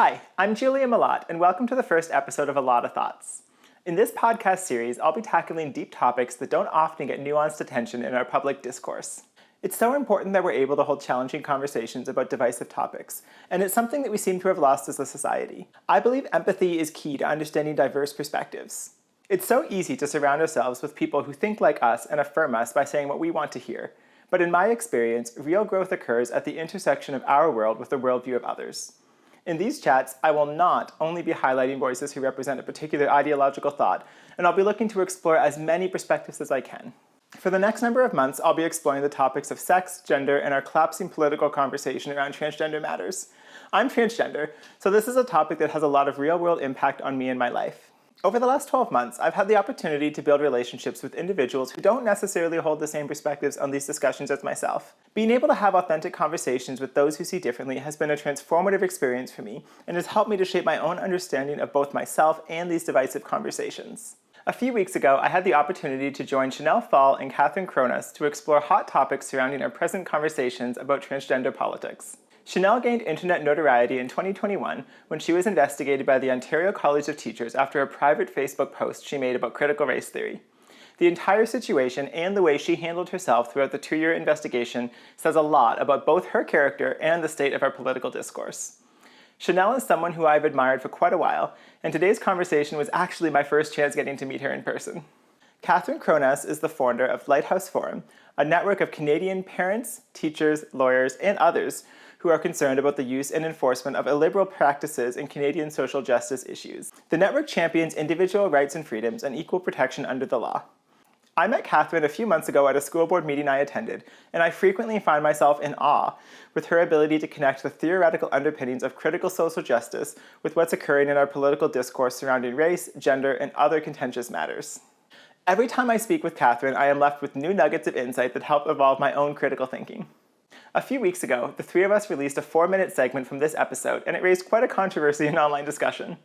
Hi, I'm Julia Malott, and welcome to the first episode of Alotta Thoughts. In this podcast series, I'll be tackling deep topics that don't often get nuanced attention in our public discourse. It's so important that we're able to hold challenging conversations about divisive topics, and it's something that we seem to have lost as a society. I believe empathy is key to understanding diverse perspectives. It's so easy to surround ourselves with people who think like us and affirm us by saying what we want to hear. But in my experience, real growth occurs at the intersection of our world with the worldview of others. In these chats, I will not only be highlighting voices who represent a particular ideological thought, and I'll be looking to explore as many perspectives as I can. For the next number of months, I'll be exploring the topics of sex, gender, and our collapsing political conversation around transgender matters. I'm transgender, so this is a topic that has a lot of real-world impact on me and my life. Over the last 12 months, I've had the opportunity to build relationships with individuals who don't necessarily hold the same perspectives on these discussions as myself. Being able to have authentic conversations with those who see differently has been a transformative experience for me and has helped me to shape my own understanding of both myself and these divisive conversations. A few weeks ago, I had the opportunity to join Pfahl and Kronas to explore hot topics surrounding our present conversations about transgender politics. Chanel gained internet notoriety in 2021 when she was investigated by the Ontario College of Teachers after a private Facebook post she made about critical race theory. The entire situation and the way she handled herself throughout the 2-year investigation says a lot about both her character and the state of our political discourse. Chanel is someone who I've admired for quite a while, and today's conversation was actually my first chance getting to meet her in person. Kronas is the founder of Lighthouse Forum, a network of Canadian parents, teachers, lawyers, and others who are concerned about the use and enforcement of illiberal practices in Canadian social justice issues. The network champions individual rights and freedoms and equal protection under the law. I met Catherine a few months ago at a school board meeting I attended, and I frequently find myself in awe with her ability to connect the theoretical underpinnings of critical social justice with what's occurring in our political discourse surrounding race, gender, and other contentious matters. Every time I speak with Catherine, I am left with new nuggets of insight that help evolve my own critical thinking. A few weeks ago, the three of us released a 4-minute segment from this episode, and it raised quite a controversy in online discussion.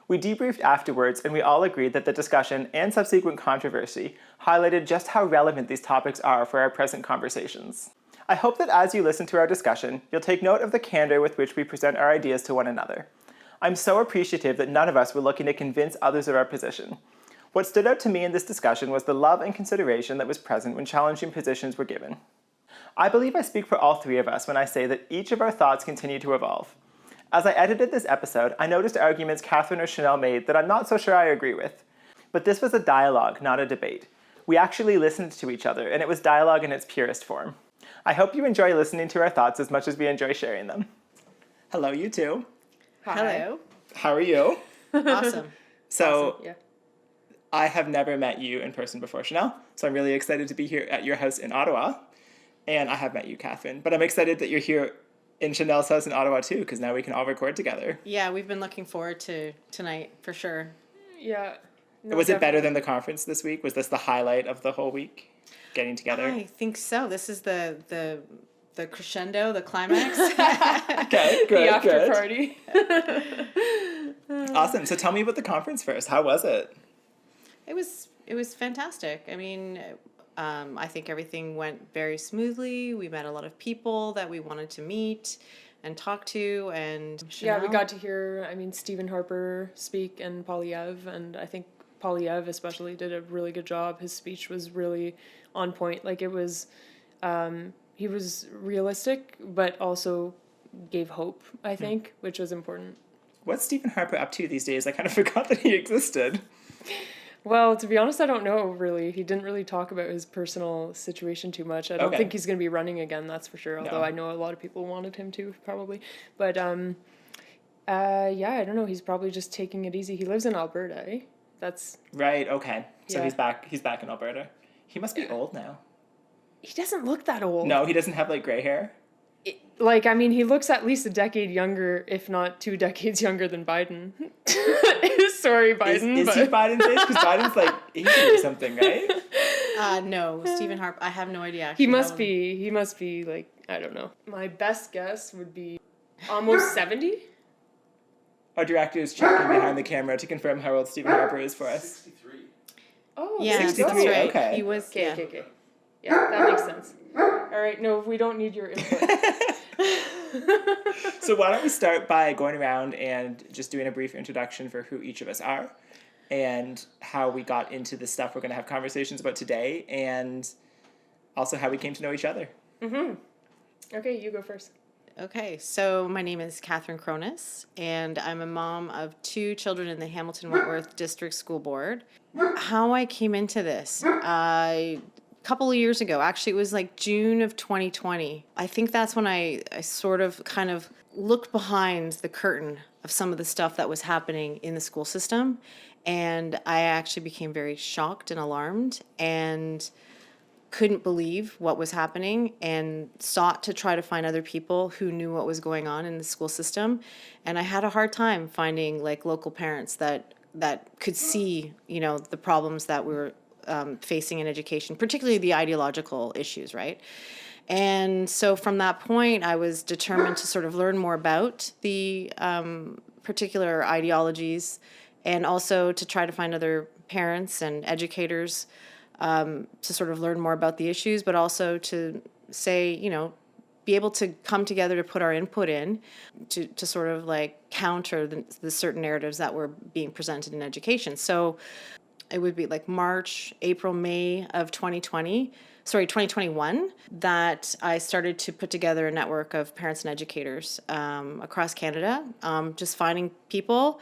We debriefed afterwards, and we all agreed that the discussion and subsequent controversy highlighted just how relevant these topics are for our present conversations. I hope that as you listen to our discussion, you'll take note of the candor with which we present our ideas to one another. I'm so appreciative that none of us were looking to convince others of our position. What stood out to me in this discussion was the love and consideration that was present when challenging positions were given. I believe I speak for all three of us when I say that each of our thoughts continue to evolve. As I edited this episode, I noticed arguments Catherine or Chanel made that I'm not so sure I agree with. But this was a dialogue, not a debate. We actually listened to each other, and it was dialogue in its purest form. I hope you enjoy listening to our thoughts as much as we enjoy sharing them. Hello, you two. Hi. Hello. How are you? Awesome. So, Awesome, yeah. I have never met you in person before, Chanel, so I'm really excited to be here at your house in Ottawa. And I have met you, Catherine, but I'm excited that you're here in Chanel's house in Ottawa too, because now we can all record together. Yeah, we've been looking forward to tonight for sure. Yeah. No, Was it better definitely. than the conference this week? Was this the highlight of the whole week, getting together? I think so. This is the crescendo, the climax. Okay, good, The after good. party. Awesome. So tell me about the conference first. How was it? It was fantastic. I mean, I think everything went very smoothly. We met a lot of people that we wanted to meet and talk to, and Yeah, we Chanel. got to hear, Stephen Harper speak and Polyev, and I think Polyev especially did a really good job. His speech was really on point. Like, it was, he was realistic, but also gave hope, I think, which was important. What's Stephen Harper up to these days? I kind of forgot that he existed. Well, to be honest, I don't know, really. He didn't really talk about his personal situation too much. I don't think he's going to be running again, that's for sure, although I know a lot of people wanted him to, probably. But, yeah, I don't know. He's probably just taking it easy. He lives in Alberta, eh? That's... Right, okay. So Yeah. he's back in Alberta. He must be old now. He doesn't look that old. No, he doesn't have, like, gray hair? He looks at least a decade younger, if not 2 decades younger than Biden. Sorry, Biden. Is he Biden's age? Because Biden's, like, 80 or something, right? No, Stephen Harper. I have no idea. He Actually. must be, like, I don't know. My best guess would be almost 70? Our director is checking behind the camera to confirm how old Stephen Harper is for us. 63. Oh, Yeah, 63, that's right. okay. He was. Okay. Yeah, that makes sense. All right, no, we don't need your input. So why don't we start by going around and just doing a brief introduction for who each of us are and how we got into the stuff we're going to have conversations about today, and also how we came to know each other. Mm-hmm. Okay, you go first. Okay, so my name is Catherine Kronas, and I'm a mom of 2 children in the Hamilton Wentworth District School Board. How I came into this, a couple of years ago, actually it was like June of 2020. I think that's when I sort of kind of looked behind the curtain of some of the stuff that was happening in the school system, and I actually became very shocked and alarmed and couldn't believe what was happening and sought to try to find other people who knew what was going on in the school system. And I had a hard time finding like local parents that could see, you know, the problems that we were facing in education, particularly the ideological issues, right? And so from that point, I was determined to sort of learn more about the particular ideologies, and also to try to find other parents and educators to sort of learn more about the issues, but also to say, you know, be able to come together to put our input in to sort of like counter the certain narratives that were being presented in education. So it would be like March, April, May of 2021, that I started to put together a network of parents and educators across Canada, just finding people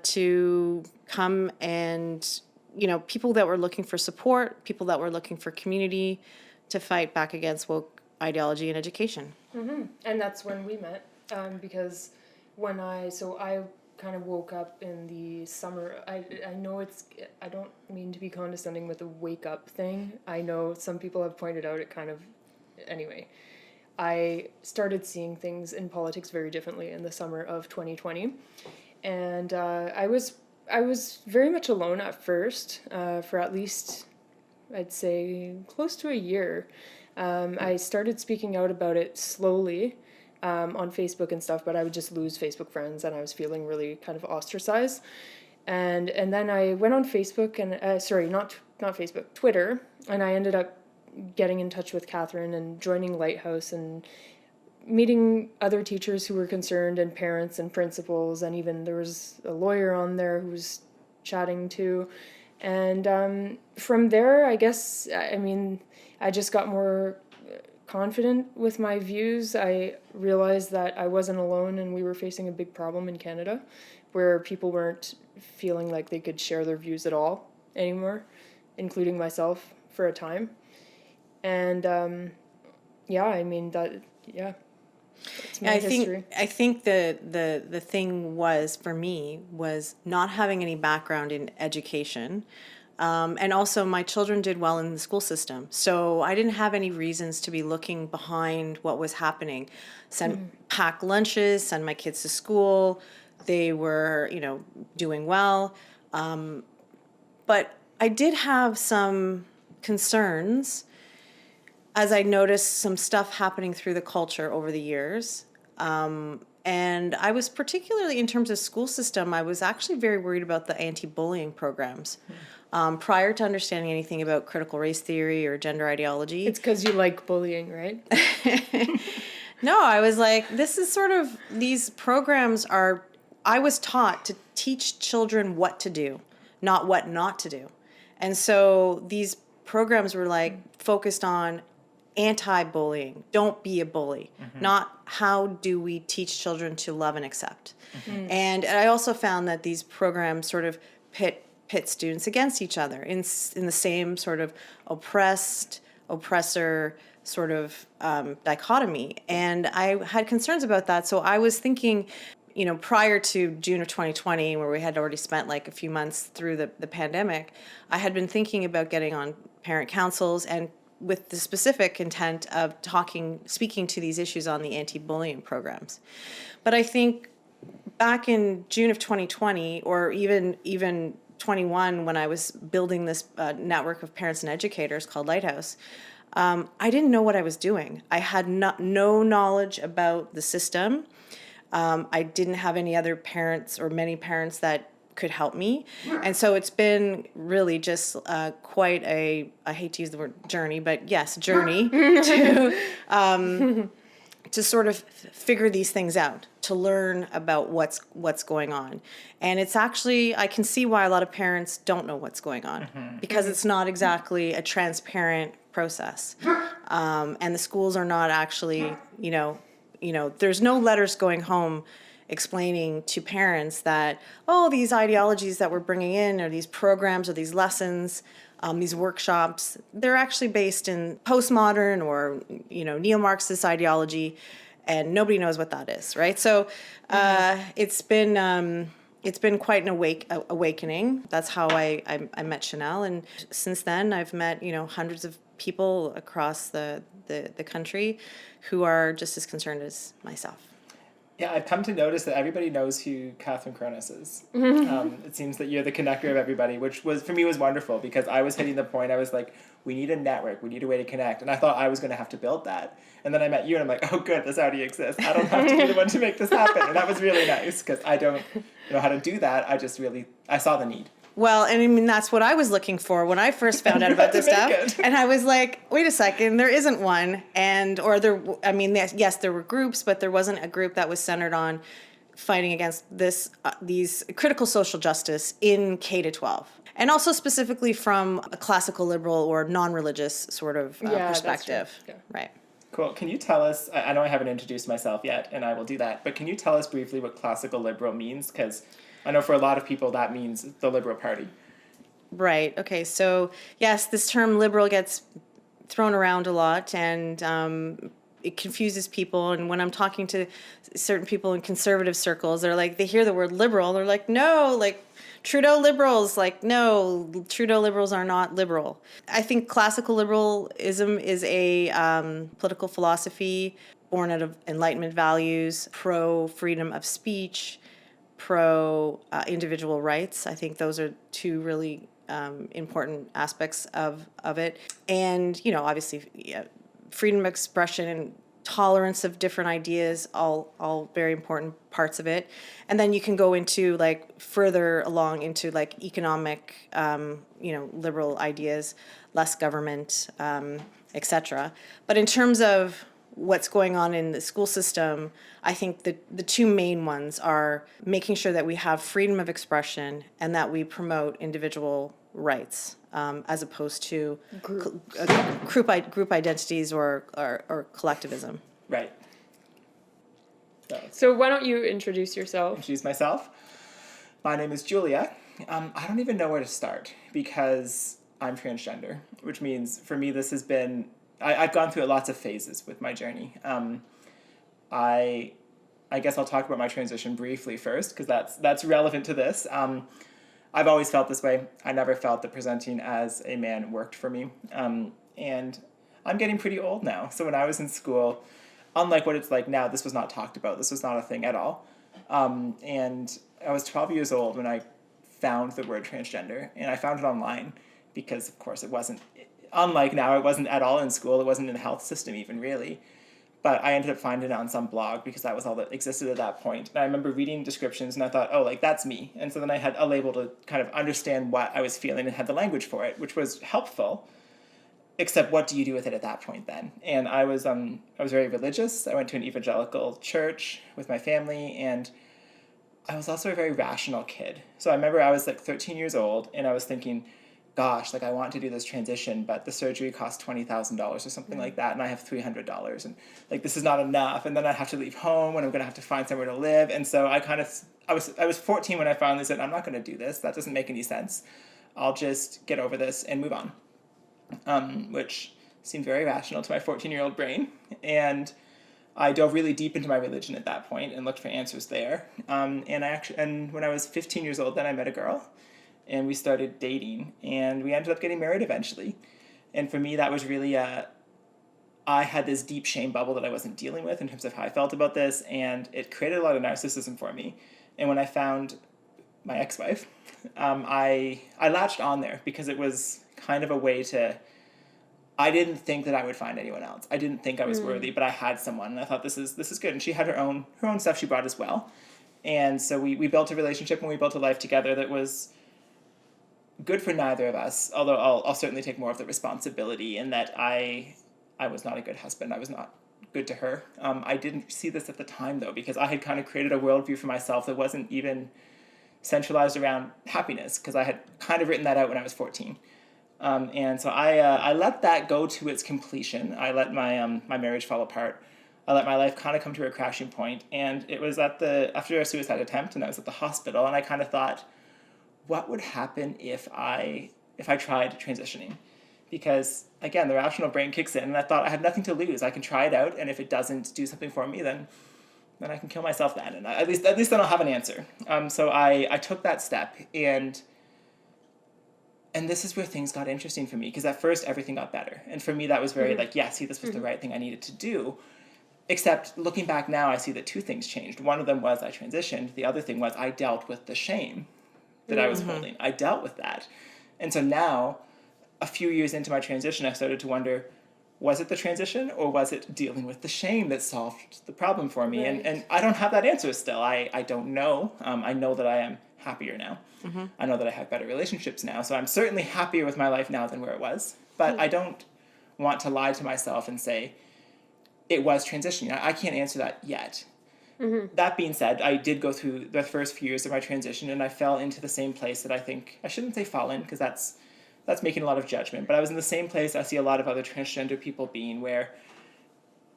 to come and, you know, people that were looking for support, people that were looking for community to fight back against woke ideology in education. Mm-hmm. And that's when we met, because when I kind of woke up in the summer. I know I don't mean to be condescending with the wake up thing. I know some people have pointed out it kind of, anyway. I started seeing things in politics very differently in the summer of 2020. And I was very much alone at first, for at least, I'd say, close to a year. I started speaking out about it slowly on Facebook and stuff, but I would just lose Facebook friends, and I was feeling really kind of ostracized. And then I went on Facebook, and not Facebook, Twitter, and I ended up getting in touch with Catherine and joining Lighthouse and meeting other teachers who were concerned, and parents and principals, and even there was a lawyer on there who was chatting too. And from there, I guess, I mean, I just got more confident with my views. I realized that I wasn't alone, and we were facing a big problem in Canada where people weren't feeling like they could share their views at all anymore, including myself for a time. And that's my history. I think the thing was, for me, was not having any background in education. And also my children did well in the school system. So I didn't have any reasons to be looking behind what was happening. Pack lunches, send my kids to school. They were, you know, doing well. But I did have some concerns as I noticed some stuff happening through the culture over the years. And I was particularly, in terms of school system, I was actually very worried about the anti-bullying programs. Prior to understanding anything about critical race theory or gender ideology. It's because you like bullying, right? No, I was like, this is sort of, these programs are, I was taught to teach children what to do, not what not to do. And so these programs were like focused on anti-bullying, don't be a bully, not how do we teach children to love and accept. And I also found that these programs sort of pit students against each other in the same sort of oppressor sort of dichotomy. And I had concerns about that. So I was thinking, you know, prior to June of 2020, where we had already spent like a few months through the pandemic, I had been thinking about getting on parent councils, and with the specific intent of speaking to these issues on the anti-bullying programs. But I think back in June of 2020, or even 21, when I was building this network of parents and educators called Lighthouse, I didn't know what I was doing. I had no knowledge about the system. I didn't have any other parents or many parents that could help me. And so it's been really just quite I hate to use the word journey, but yes, journey to to sort of figure these things out, to learn about what's going on. And it's actually, I can see why a lot of parents don't know what's going on, because it's not exactly a transparent process. And the schools are not actually, there's no letters going home explaining to parents that, oh, these ideologies that we're bringing in, or these programs, or these lessons, these workshops, they're actually based in postmodern or, neo-Marxist ideology, and nobody knows what that is, right? So it's been quite an awakening. That's how I met Chanel, and since then I've met, hundreds of people across the country who are just as concerned as myself. Yeah, I've come to notice that everybody knows who Catherine Kronas is. It seems that you're the connector of everybody, which was, for me, was wonderful, because I was hitting the point, I was like, we need a network, we need a way to connect, and I thought I was going to have to build that. And then I met you, and I'm like, oh good, this already exists. I don't have to be the one to make this happen. And that was really nice, because I don't know how to do that. I saw the need. Well, and I mean, that's what I was looking for when I first found out about this stuff. And I was like, wait a second, there isn't one. Yes, there were groups, but there wasn't a group that was centered on fighting against these critical social justice in K-12. And also specifically from a classical liberal or non-religious sort of perspective. Yeah. Right. Cool. Can you tell us, I know I haven't introduced myself yet, and I will do that, but can you tell us briefly what classical liberal means? Because I know for a lot of people that means the Liberal Party. Right. Okay. So, yes, this term liberal gets thrown around a lot, and it confuses people. And when I'm talking to certain people in conservative circles, they hear the word liberal. They're like, no, like Trudeau liberals. Like, no, Trudeau liberals are not liberal. I think classical liberalism is a political philosophy born out of Enlightenment values, pro-freedom of speech, pro-individual rights. I think those are two really important aspects of it. And, obviously, freedom of expression and tolerance of different ideas, all very important parts of it. And then you can go into, further along into, economic, liberal ideas, less government, etc. But in terms of what's going on in the school system, I think the two main ones are making sure that we have freedom of expression and that we promote individual rights, as opposed to group identities or collectivism. Right. So why don't you introduce yourself? Introduce myself. My name is Julia. I don't even know where to start, because I'm transgender, which means for me this has been, I've gone through lots of phases with my journey. I guess I'll talk about my transition briefly first, because that's relevant to this. I've always felt this way. I never felt that presenting as a man worked for me. And I'm getting pretty old now. So when I was in school, unlike what it's like now, this was not talked about. This was not a thing at all. And I was 12 years old when I found the word transgender, and I found it online because, of course, it wasn't, unlike now, it wasn't at all in school. It wasn't in the health system even, really. But I ended up finding it on some blog because that was all that existed at that point. And I remember reading descriptions and I thought, oh, that's me. And so then I had a label to kind of understand what I was feeling and had the language for it, which was helpful. Except what do you do with it at that point then? And I was very religious. I went to an evangelical church with my family, and I was also a very rational kid. So I remember I was 13 years old, and I was thinking, gosh, I want to do this transition, but the surgery costs $20,000 or something like that, and I have $300, and this is not enough, and then I have to leave home, and I'm going to have to find somewhere to live. And so I was 14 when I finally said, I'm not going to do this. That doesn't make any sense. I'll just get over this and move on. Which seemed very rational to my 14-year-old brain. And I dove really deep into my religion at that point and looked for answers there. And when I was 15 years old, then I met a girl, and we started dating, and we ended up getting married eventually. And for me, that was really I had this deep shame bubble that I wasn't dealing with in terms of how I felt about this, and it created a lot of narcissism for me. And when I found my ex-wife, I latched on there because it was kind of a way to, I didn't think that I would find anyone else. I didn't think I was worthy, but I had someone, and I thought this is good. And she had her own stuff she brought as well. And so we built a relationship, and we built a life together that was good for neither of us, although I'll certainly take more of the responsibility in that I was not a good husband. I was not good to her. I didn't see this at the time, though, because I had kind of created a worldview for myself that wasn't even centralized around happiness, because I had kind of written that out when I was 14. And so I let that go to its completion. I let my marriage fall apart. I let my life kind of come to a crashing point. And it was after a suicide attempt, and I was at the hospital, and I kind of thought, what would happen if I tried transitioning? Because, again, the rational brain kicks in, and I thought I have nothing to lose. I can try it out, and if it doesn't do something for me, then I can kill myself then. And at least then I'll have an answer. So I took that step, and this is where things got interesting for me, because at first everything got better. And for me, that was very this was the right thing I needed to do. Except looking back now, I see that two things changed. One of them was I transitioned. The other thing was I dealt with the shame that I was holding. I dealt with that. And so now, a few years into my transition, I started to wonder, was it the transition or was it dealing with the shame that solved the problem for me? Right. And I don't have that answer still. I don't know. I know that I am happier now. I know that I have better relationships now. So I'm certainly happier with my life now than where it was. But I don't want to lie to myself and say, it was transitioning. I can't answer that yet. That being said, I did go through the first few years of my transition, and I fell into the same place that I think, I shouldn't say fall in, because that's making a lot of judgment, but I was in the same place I see a lot of other transgender people being, where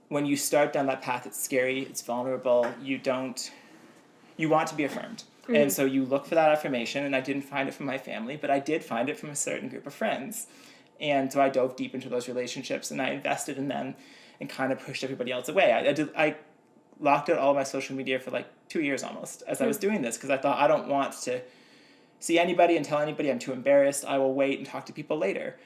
when you start down that path, it's scary, it's vulnerable, you want to be affirmed. And so you look for that affirmation, and I didn't find it from my family, but I did find it from a certain group of friends. And so I dove deep into those relationships, and I invested in them and kind of pushed everybody else away. I locked out all of my social media for like 2 years almost as I was doing this, because I thought, I don't want to see anybody and tell anybody. I'm too embarrassed. I will wait and talk to people later.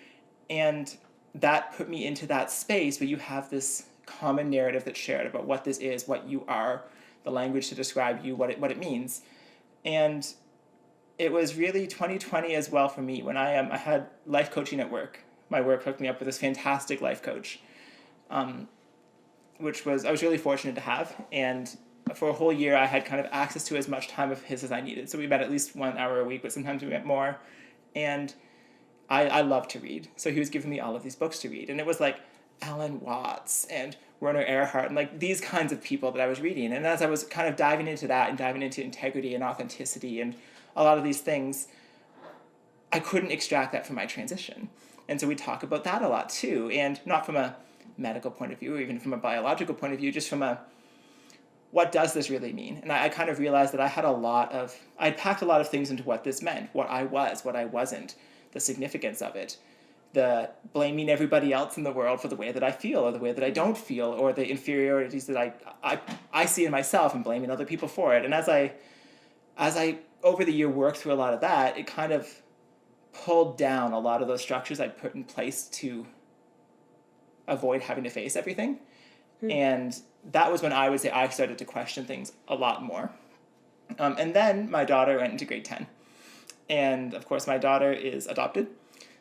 And that put me into that space where you have this common narrative that's shared about what this is, what you are, the language to describe you, what it means. And it was really 2020 as well for me, when I had life coaching at work. My work hooked me up with this fantastic life coach, which I was really fortunate to have. And for a whole year, I had kind of access to as much time of his as I needed. So we met at least 1 hour a week, but sometimes we met more. And I love to read. So he was giving me all of these books to read. And it was like Alan Watts and Werner Erhard and like these kinds of people that I was reading. And as I was kind of diving into that and diving into integrity and authenticity and a lot of these things, I couldn't extract that from my transition. And so we talk about that a lot too. And not from a medical point of view or even from a biological point of view, just from what does this really mean? And I kind of realized that I had packed a lot of things into what this meant, what I was, what I wasn't, the significance of it, the blaming everybody else in the world for the way that I feel or the way that I don't feel, or the inferiorities that I see in myself and blaming other people for it. And as I over the year worked through a lot of that, it kind of pulled down a lot of those structures I'd put in place to avoid having to face everything. And that was when I would say I started to question things a lot more. And then my daughter went into grade 10. And of course, my daughter is adopted.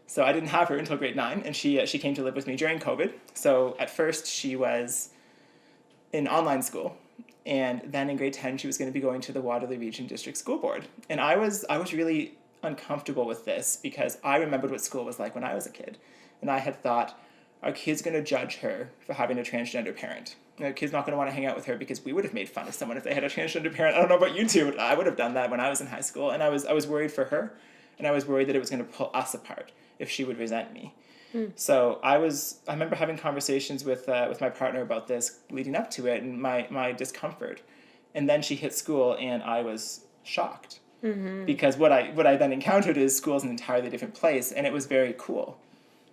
So I didn't have her until grade 9, and she came to live with me during COVID. So at first she was in online school, and then in grade 10 she was going to be going to the Waterloo Region District School Board. And I was really uncomfortable with this, because I remembered what school was like when I was a kid. And I had thought, are kids going to judge her for having a transgender parent? Kids not going to want to hang out with her because we would have made fun of someone if they had a transgender parent. I don't know about you two, but I would have done that when I was in high school. And I was worried for her, and I was worried that it was going to pull us apart if she would resent me. So I remember having conversations with my partner about this leading up to it, and my discomfort. And then she hit school, and I was shocked. Because what I then encountered is school is an entirely different place, and it was very cool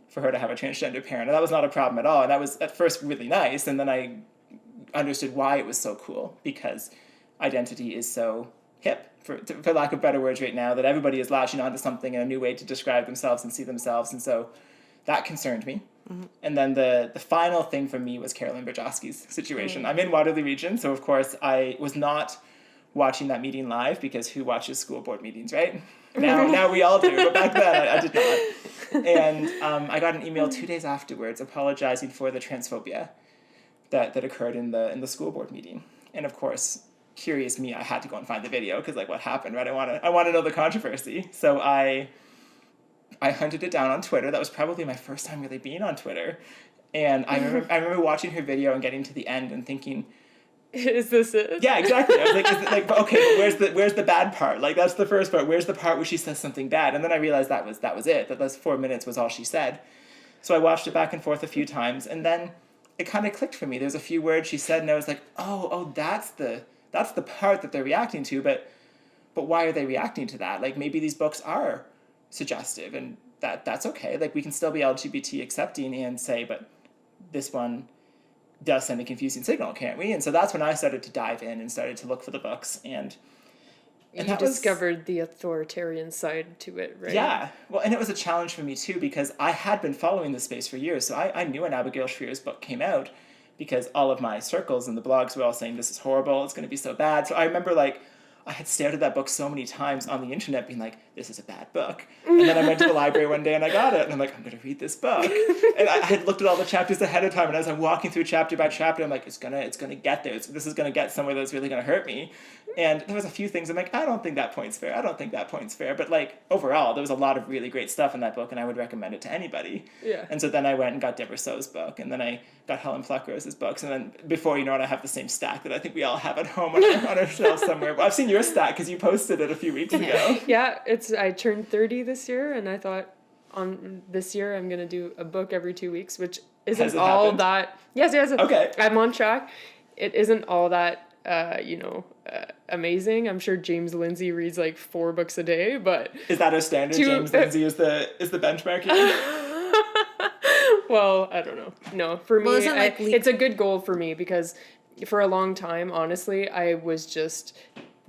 for her to have a transgender parent. And that was not a problem at all. And that was at first really nice. And then I understood why it was so cool, because identity is so hip, for lack of better words right now, that everybody is latching onto something and a new way to describe themselves and see themselves. And so that concerned me. And then the final thing for me was Carolyn Berjowski's situation. I'm in Waterloo Region, so of course I was not watching that meeting live, because who watches school board meetings, right? Now we all do, but back then I did not. And I got an email 2 days afterwards apologizing for the transphobia that occurred in the school board meeting. And of course, curious me, I had to go and find the video, because like, what happened, right? I want to know the controversy. So I hunted it down on Twitter. That was probably my first time really being on Twitter. And I remember watching her video and getting to the end and thinking, is this it? Yeah, exactly. I was like, is it like, okay, but where's the bad part? Like, that's the first part. Where's the part where she says something bad? And then I realized that was it. That those 4 minutes was all she said. So I watched it back and forth a few times, and then it kind of clicked for me. There's a few words she said, and I was like, oh, that's the part that they're reacting to. But why are they reacting to that? Like, maybe these books are suggestive, and that's okay. Like, we can still be LGBT accepting and say, but this one does send a confusing signal, can't we? And so that's when I started to dive in and started to look for the books, and you discovered the authoritarian side to it, right? Yeah. Well, and it was a challenge for me too, because I had been following this space for years. So I knew when Abigail Shrier's book came out, because all of my circles and the blogs were all saying, this is horrible, it's going to be so bad. So I remember, like, I had stared at that book so many times on the internet being like, this is a bad book. And then I went to the library one day and I got it. And I'm like, I'm going to read this book. And I had looked at all the chapters ahead of time. And as I'm walking through chapter by chapter, I'm like, it's gonna get there. This is going to get somewhere that's really going to hurt me. And there was a few things I'm like, I don't think that point's fair. But, like, overall, there was a lot of really great stuff in that book, and I would recommend it to anybody. Yeah. And so then I went and got Deborah So's book, and then I got Helen Pluckrose books, and then before you know it, I have the same stack that I think we all have at home on our shelf somewhere. Well, I've seen your stack because you posted it a few weeks ago. Yeah, I turned 30 this year, and I thought on this year I'm going to do a book every 2 weeks, which isn't all happened? That... Yes. Okay. I'm on track. It isn't all that, amazing. I'm sure James Lindsay reads like 4 books a day, but... Is that a standard? James Lindsay is the benchmark here? Well, I don't know. No, for me, it's a good goal for me, because for a long time, honestly, I was just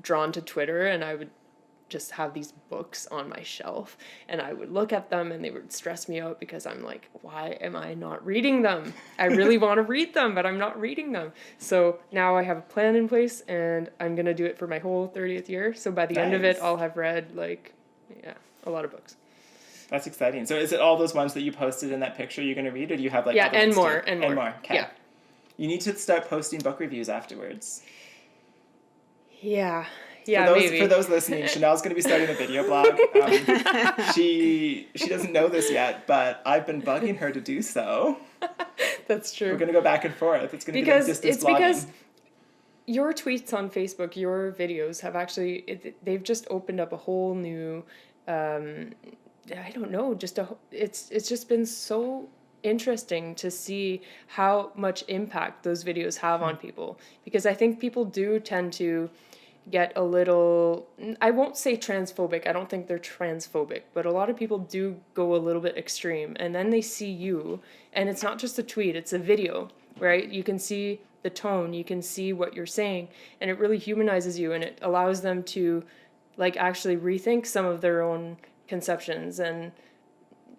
drawn to Twitter, and I would just have these books on my shelf, and I would look at them and they would stress me out, because I'm like, why am I not reading them? I really want to read them, but I'm not reading them. So now I have a plan in place, and I'm going to do it for my whole 30th year. So by the end of it, I'll have read a lot of books. That's exciting. So is it all those ones that you posted in that picture you're going to read, or do you have other and more. Okay. Yeah. You need to start posting book reviews afterwards. Yeah. For those listening, Chanel's going to be starting a video blog. She doesn't know this yet, but I've been bugging her to do so. That's true. We're going to go back and forth. It's going to be like distance blogging. Because your tweets on Facebook, your videos have actually, they've just opened up a whole new, I don't know, it's just been so interesting to see how much impact those videos have on people. Because I think people do tend to get a little, I won't say transphobic, I don't think they're transphobic, but a lot of people do go a little bit extreme, and then they see you, and it's not just a tweet, it's a video, right? You can see the tone, you can see what you're saying, and it really humanizes you, and it allows them to, like, actually rethink some of their own conceptions and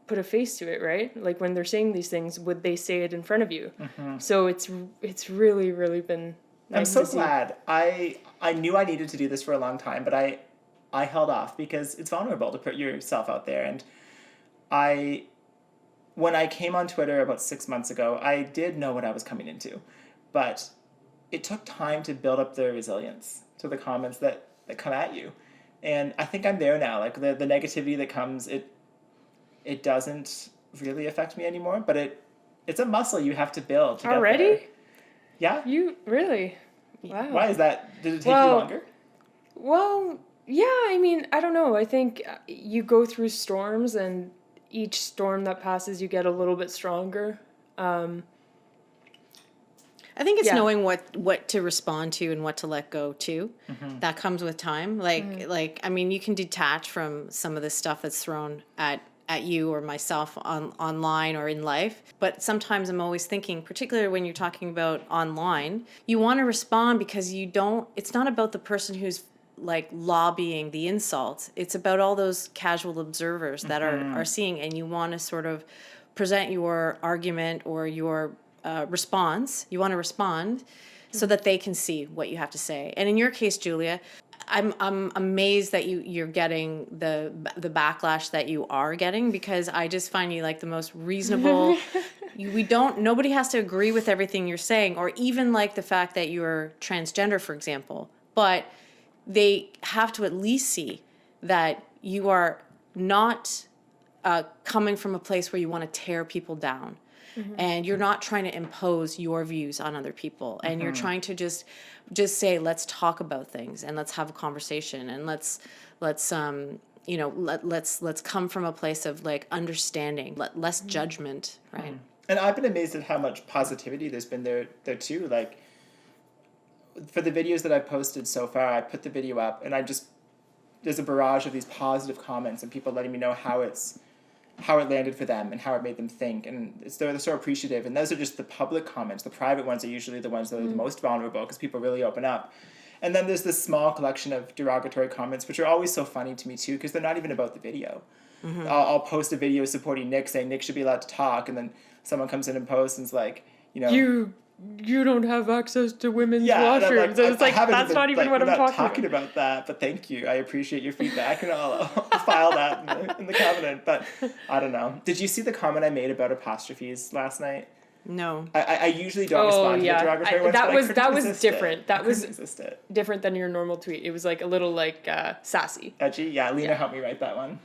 put a face to it, right? Like, when they're saying these things, would they say it in front of you? Mm-hmm. So it's really, really been nice. I'm so glad. I knew I needed to do this for a long time, but I held off because it's vulnerable to put yourself out there. And when I came on Twitter about 6 months ago, I did know what I was coming into, but it took time to build up the resilience to the comments that come at you. And I think I'm there now. Like, the negativity that comes, it doesn't really affect me anymore, but it's a muscle you have to build to get already there. Yeah. You really? Wow. Why is that? Did it take you longer? Well, yeah, I mean, I don't know. I think you go through storms, and each storm that passes, you get a little bit stronger. I think it's knowing what to respond to and what to let go to. Mm-hmm. That comes with time. Like, I mean, you can detach from some of the stuff that's thrown at you or myself online or in life. But sometimes I'm always thinking, particularly when you're talking about online, you want to respond because it's not about the person who's like lobbying the insult. It's about all those casual observers that are seeing, and you want to sort of present your argument or your response. You want to respond so that they can see what you have to say. And in your case, Julia, I'm amazed that you're getting the backlash that you are getting, because I just find you like the most reasonable. Nobody has to agree with everything you're saying, or even like the fact that you're transgender, for example, but they have to at least see that you are not coming from a place where you want to tear people down, and you're not trying to impose your views on other people, and you're trying to just say, let's talk about things and let's have a conversation, and let's come from a place of like understanding, less judgment, right? And I've been amazed at how much positivity there's been there too. Like, for the videos that I've posted so far, I put the video up and there's a barrage of these positive comments and people letting me know how it landed for them and how it made them think, and they're so appreciative. And those are just the public comments. The private ones are usually the ones that are the most vulnerable because people really open up. And then there's this small collection of derogatory comments, which are always so funny to me too, because they're not even about the video. I'll post a video supporting Nick, saying Nick should be allowed to talk, and then someone comes in and posts and is like, you don't have access to women's washrooms. And it's like, that's not even what I'm talking about that, but thank you. I appreciate your feedback, and I'll file that in the cabinet. But I don't know. Did you see the comment I made about apostrophes last night? No. I usually don't respond to the derogatory ones, that was different. That was different than your normal tweet. It was like a little like sassy. Edgy? Yeah, Lena helped me write that one.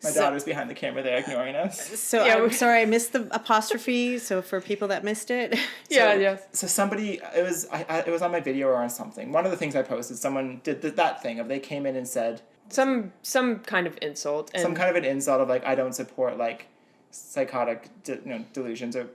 My daughter's behind the camera there ignoring us. So I'm sorry, I missed the apostrophe. So for people that missed it. So somebody, it was on my video or on something. One of the things I posted, someone did that thing of they came in and said some kind of insult. Some kind of an insult of like, I don't support like psychotic delusions or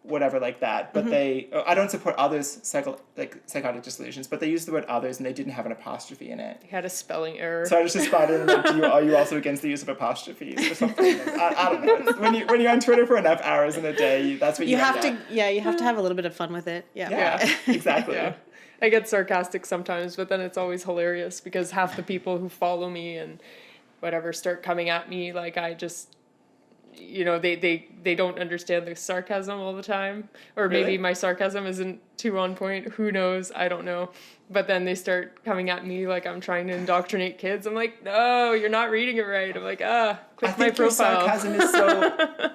whatever like that, but I don't support others psychotic delusions, but they used the word others and they didn't have an apostrophe in it. They had a spelling error. So I just responded and like, are you also against the use of apostrophes or something? I don't know. When you're on Twitter for enough hours in a day, that's what you have to. Yeah, you have to have a little bit of fun with it. Yeah, exactly. Yeah. I get sarcastic sometimes, but then it's always hilarious because half the people who follow me and whatever start coming at me like I just. They don't understand the sarcasm all the time, or maybe my sarcasm isn't too on point. Who knows? I don't know. But then they start coming at me like I'm trying to indoctrinate kids. I'm like, no, you're not reading it right. I'm like, click my profile. Your sarcasm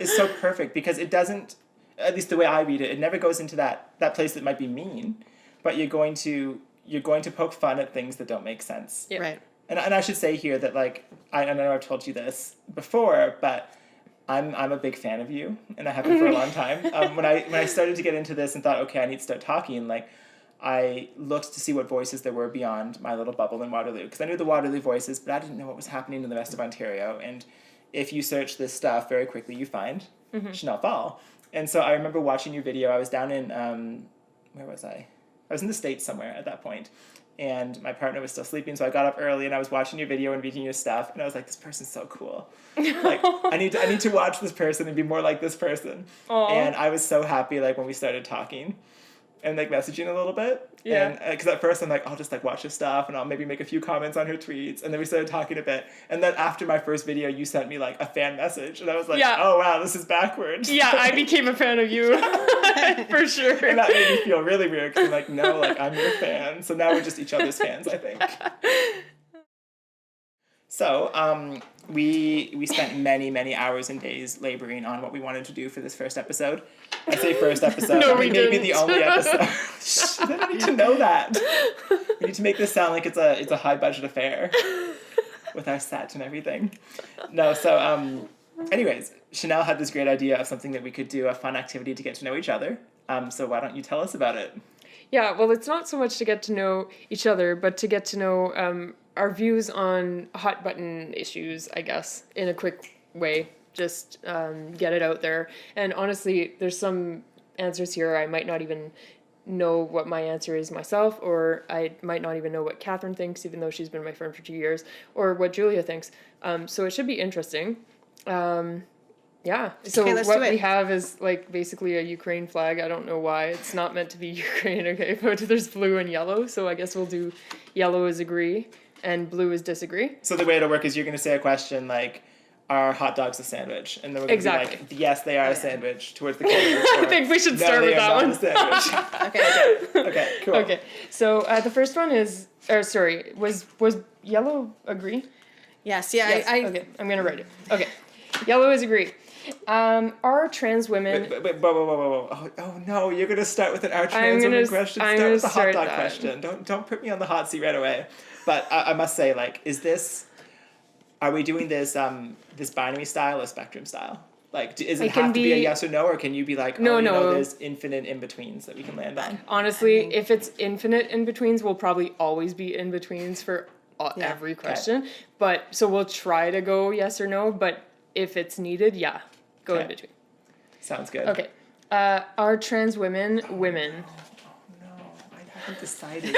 is so perfect because it doesn't, at least the way I read it, it never goes into that place that might be mean, but you're going to poke fun at things that don't make sense. Yeah. Right. And I should say here that like I know I've told you this before, but I'm a big fan of you, and I have been for a long time. When I started to get into this and thought, okay, I need to start talking, like, I looked to see what voices there were beyond my little bubble in Waterloo, because I knew the Waterloo voices, but I didn't know what was happening in the rest of Ontario. And if you search this stuff very quickly, you find Chanel Pfahl. And so I remember watching your video. I was down in where was I? I was in the States somewhere at that point. And my partner was still sleeping, so I got up early and I was watching your video and reading your stuff, and I was like, this person's so cool. Like, I need to watch this person and be more like this person. Aww. And I was so happy, like, when we started talking and, like, messaging a little bit. Yeah. And, because at first I'm like, I'll just, like, watch her stuff and I'll maybe make a few comments on her tweets. And then we started talking a bit. And then after my first video, you sent me, like, a fan message. And I was like, oh, wow, this is backwards. Yeah, I became a fan of you. For sure. And that made me feel really weird because I'm like, no, like, I'm your fan. So now we're just each other's fans, I think. So, we spent many, many hours and days laboring on what we wanted to do for this first episode. I say first episode. No, maybe the only episode. They don't need to know that. We need to make this sound like it's a high budget affair with our set and everything. No, so anyways, Chanel had this great idea of something that we could do, a fun activity to get to know each other. So why don't you tell us about it? Yeah, well, it's not so much to get to know each other, but to get to know our views on hot button issues, I guess, in a quick way. Just get it out there. And honestly, there's some answers here I might not even know what my answer is myself, or I might not even know what Catherine thinks, even though she's been my friend for 2 years, or what Julia thinks. So it should be interesting. Yeah. So okay, what we have is like basically a Ukraine flag. I don't know why. It's not meant to be Ukraine, okay? But there's blue and yellow. So I guess we'll do yellow is agree and blue is disagree. So the way it'll work is you're going to say a question like, are hot dogs a sandwich? And then we're going to be like, yes, they are a sandwich towards the camera. I think we should start with that one. Okay, cool. Okay. So the first one is, was yellow agree? Yes. Yeah. Yes. Okay. I'm going to write it. Okay. Yellow is agree. Are trans women... Wait, whoa. Oh, no, you're going to start with an are trans women question? Start with the hot dog question. Don't put me on the hot seat right away. But I must say, like, are we doing this binary style or spectrum style? Like, does it have to be a yes or no, or can you be like, no, there's infinite in-betweens that we can land on? Honestly, if it's infinite in-betweens, we'll probably always be in-betweens for every question. Okay. But, so we'll try to go yes or no, but if it's needed, go in between. Sounds good. Okay. Are trans women women? No, I haven't decided.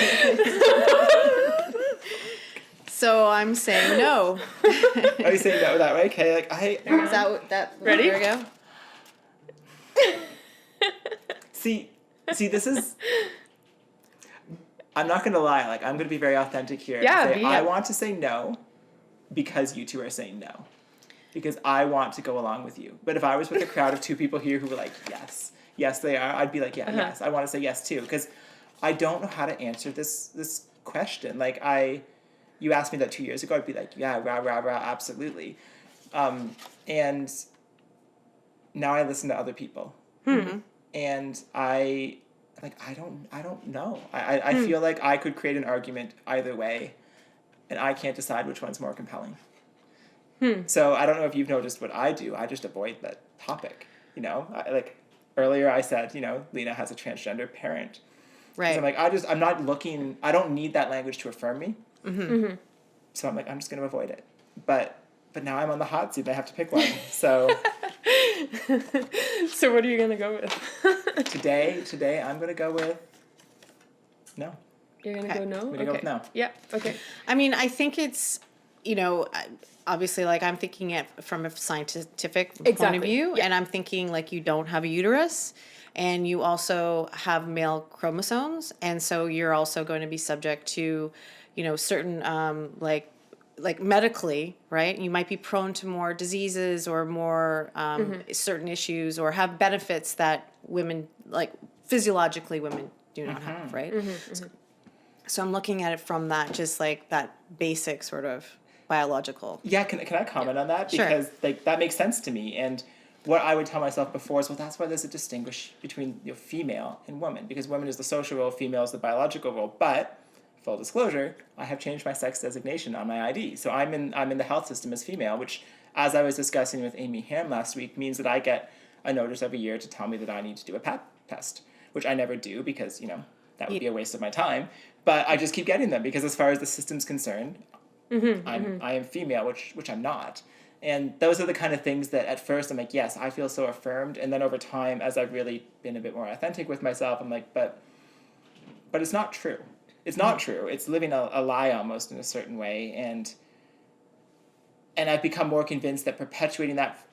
So I'm saying no. Are you saying no that way? Okay, like Is that ready? There we go. See, this is. I'm not gonna lie. Like, I'm gonna be very authentic here. Yeah, I want to say no, because you two are saying no, because I want to go along with you. But if I was with a crowd of two people here who were like, yes, they are, I'd be like, yes, I want to say yes too, because I don't know how to answer this question. Like, you asked me that 2 years ago, I'd be like, yeah, rah, absolutely. And now I listen to other people. Mm-hmm. And I don't know. I feel like I could create an argument either way, and I can't decide which one's more compelling. So I don't know if you've noticed what I do. I just avoid that topic. Like earlier I said, Lena has a transgender parent. Right. I'm like, I'm not looking, I don't need that language to affirm me. Mm-hmm. So I'm like, I'm just going to avoid it. But now I'm on the hot seat and I have to pick one. So So what are you going to go with? Today I'm going to go with no. You're going to go no? I'm going to go with no. Yeah, okay. I mean, I think it's, obviously, like, I'm thinking it from a scientific point of view, and I'm thinking, like, you don't have a uterus, and you also have male chromosomes, and so you're also going to be subject to, certain, like medically, right? You might be prone to more diseases or more certain issues, or have benefits that women, like, physiologically women do not have, right? So I'm looking at it from that, just like that basic sort of biological. Yeah, can I comment on that? Because like that makes sense to me. And what I would tell myself before is, well, that's why there's a distinguish between female and woman, because woman is the social role, female is the biological role. But full disclosure, I have changed my sex designation on my ID, so I'm in the health system as female, which, as I was discussing with Amy Ham last week, means that I get a notice every year to tell me that I need to do a pap test, which I never do because that would be a waste of my time. But I just keep getting them because, as far as the system's concerned, I am female, which I'm not. And those are the kind of things that at first I'm like, yes, I feel so affirmed. And then over time, as I've really been a bit more authentic with myself, I'm like, but it's not true. It's not true. It's living a lie almost in a certain way. And I've become more convinced that perpetuating that,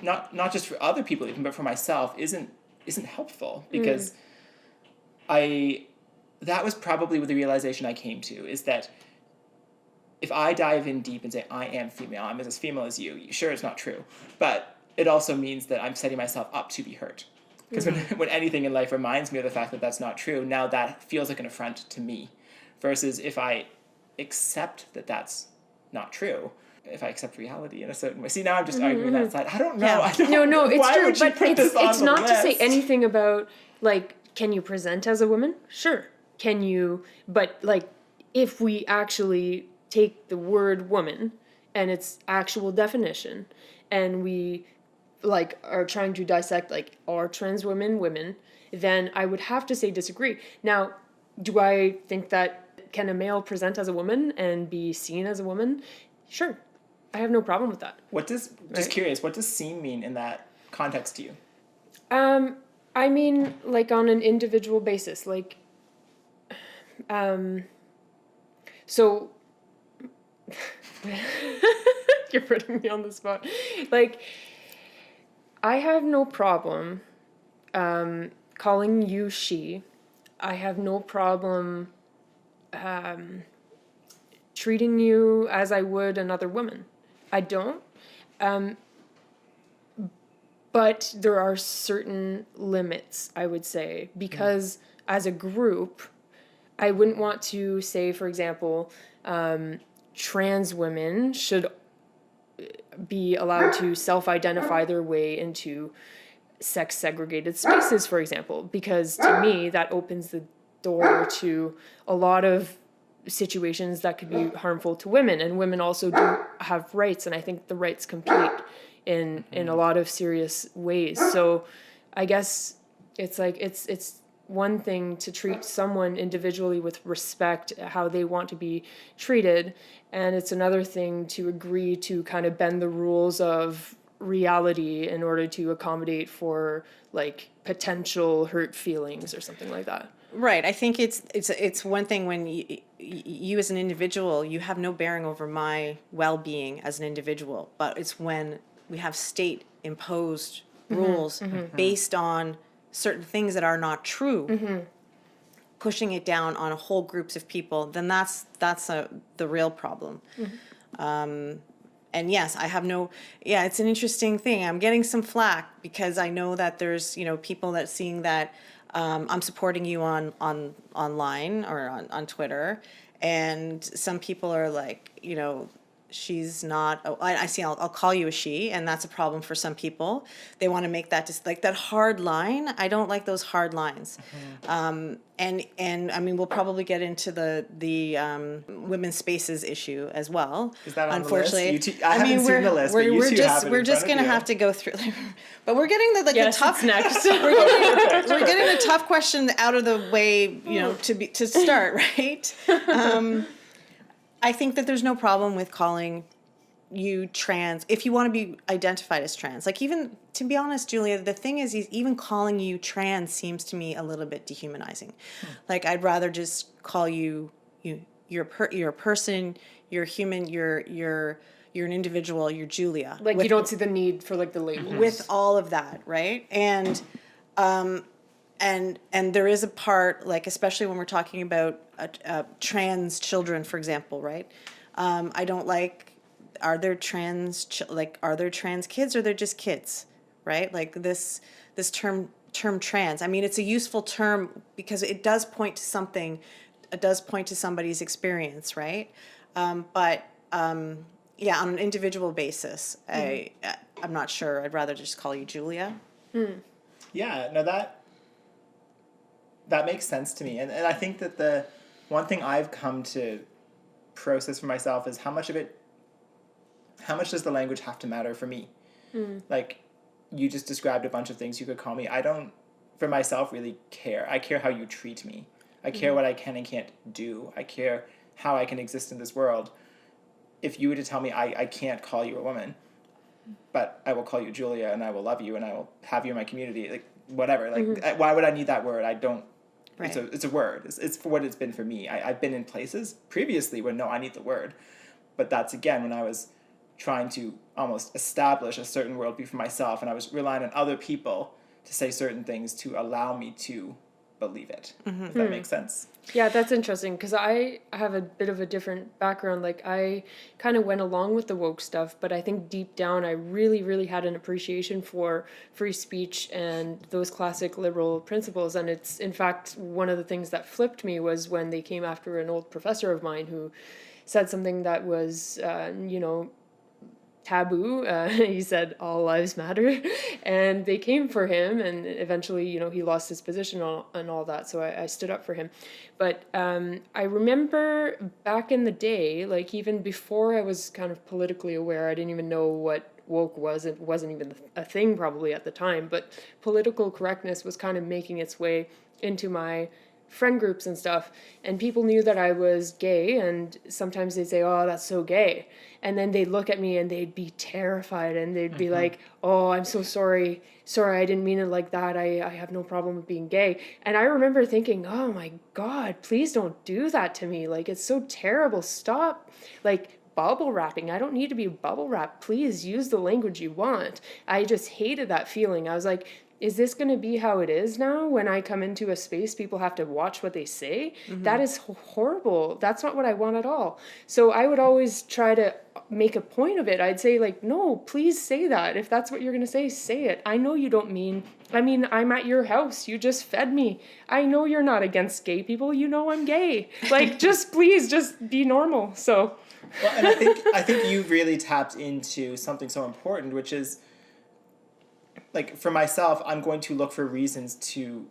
not just for other people even, but for myself, isn't helpful, because that was probably the realization I came to, is that if I dive in deep and say, I am female, I'm as female as you, sure, it's not true. But it also means that I'm setting myself up to be hurt. Because when anything in life reminds me of the fact that that's not true, now that feels like an affront to me. Versus if I accept that that's not true, if I accept reality in a certain way. See, now I'm just arguing that side. I don't know. Yeah. No, it's why true. Would you but put this on it's the not list? To say anything about, like, can you present as a woman? Sure. Can you, but, like, if we actually take the word woman and its actual definition, and we, like, are trying to dissect, like, are trans women, then I would have to say disagree. Now, do I think that, can a male present as a woman and be seen as a woman? Sure. I have no problem with that. Just curious, what does seen mean in that context to you? I mean, like, on an individual basis, like, so, you're putting me on the spot. Like, I have no problem, calling you she. I have no problem, treating you as I would another woman. I don't. But there are certain limits, I would say, because as a group, I wouldn't want to say, for example, trans women should be allowed to self-identify their way into sex-segregated spaces, for example, because to me, that opens the door to a lot of situations that could be harmful to women, and women also do have rights, and I think the rights compete in a lot of serious ways. So I guess it's like it's one thing to treat someone individually with respect, how they want to be treated, and it's another thing to agree to kind of bend the rules of reality in order to accommodate for like potential hurt feelings or something like that. Right. I think it's one thing when you as an individual, you have no bearing over my well-being as an individual, but it's when we have state imposed rules based on certain things that are not true, pushing it down on whole groups of people, then that's the real problem. And yes, I have it's an interesting thing. I'm getting some flack because I know that there's, people that seeing that I'm supporting you online or on Twitter, and some people are like, she's not, I see, I'll call you a she, and that's a problem for some people. They want to make that just like that hard line. I don't like those hard lines. And I mean, we'll probably get into the women's spaces issue as well. Is that on unfortunately, the list? I haven't seen the list, but you two have it in we're just front going of to you. have to go through, but we're getting the tough next. we're getting the tough question out of the way, to start, right? I think that there's no problem with calling you trans if you want to be identified as trans. Like, even to be honest, Julia, the thing is even calling you trans seems to me a little bit dehumanizing. Like, I'd rather just call you're a person, you're a human, you're an individual, you're Julia. Like, you don't see the need for like the labels. With all of that, right? And there is a part, like, especially when we're talking about trans children, for example, right? I don't like, are there trans kids, or they're just kids, right? Like this term trans. I mean, it's a useful term because it does point to something. It does point to somebody's experience, right? But on an individual basis, I'm not sure. I'd rather just call you Julia. Yeah, no, that makes sense to me. And I think that the one thing I've come to process for myself is how much does the language have to matter for me? Like, you just described a bunch of things you could call me. I don't, for myself, really care. I care how you treat me. I care what I can and can't do. I care how I can exist in this world. If you were to tell me I can't call you a woman, but I will call you Julia, and I will love you, and I will have you in my community, like, whatever. Like, why would I need that word? I don't. Right. It's a word. It's for what it's been for me. I've been in places previously where, no, I need the word. But that's, again, when I was trying to almost establish a certain worldview for myself, and I was relying on other people to say certain things to allow me to believe it. If that makes sense. Yeah, that's interesting, because I have a bit of a different background. Like, I kind of went along with the woke stuff, but I think deep down I really, really had an appreciation for free speech and those classic liberal principles. And it's, in fact, one of the things that flipped me was when they came after an old professor of mine who said something that was, taboo. He said all lives matter, and they came for him, and eventually, he lost his position and all that, so I stood up for him. But I remember back in the day, like, even before I was kind of politically aware, I didn't even know what woke was. It wasn't even a thing probably at the time, but political correctness was kind of making its way into my friend groups and stuff, and people knew that I was gay, and sometimes they'd say, "Oh, that's so gay," and then they'd look at me and they'd be terrified, and they'd be like, "Oh, I'm so sorry, I didn't mean it like that, I have no problem with being gay." And I remember thinking, oh my God, please don't do that to me, like, it's so terrible, stop, like, bubble wrapping. I don't need to be bubble wrapped. Please use the language you want. I just hated that feeling. I was like, is this going to be how it is now? When I come into a space, people have to watch what they say? That is horrible. That's not what I want at all. So I would always try to make a point of it. I'd say, like, no, please say that. If that's what you're going to say it. I know you don't mean, I'm at your house. You just fed me. I know you're not against gay people. You know I'm gay. Like, please be normal. So. Well, and I think you've really tapped into something so important, which is, like, for myself, I'm going to look for reasons to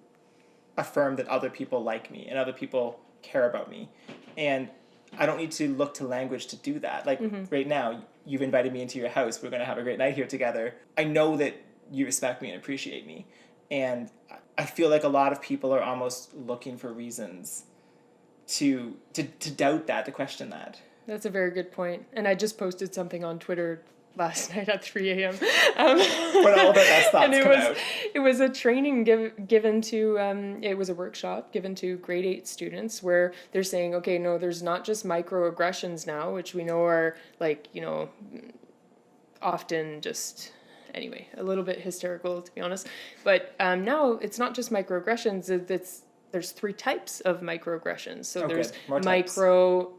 affirm that other people like me and other people care about me. And I don't need to look to language to do that. Like right now, you've invited me into your house. We're going to have a great night here together. I know that you respect me and appreciate me. And I feel like a lot of people are almost looking for reasons to doubt that, to question that. That's a very good point. And I just posted something on Twitter last night at 3 a.m. When all of our best thoughts come out. It was a training given to, it was a workshop given to grade 8 students where they're saying, okay, no, there's not just microaggressions now, which we know are like, often just, anyway, a little bit hysterical, to be honest. But now it's not just microaggressions, there's 3 types of microaggressions. So there's micro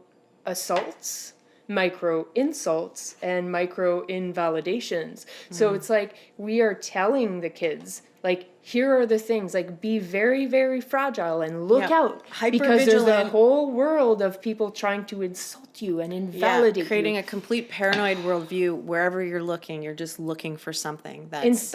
assaults, micro insults, and micro invalidations. So it's like we are telling the kids, like, here are the things, like, be very, very fragile and look out, because there's a whole world of people trying to insult you and invalidate creating you. a complete paranoid worldview. Wherever you're looking, you're just looking for something that's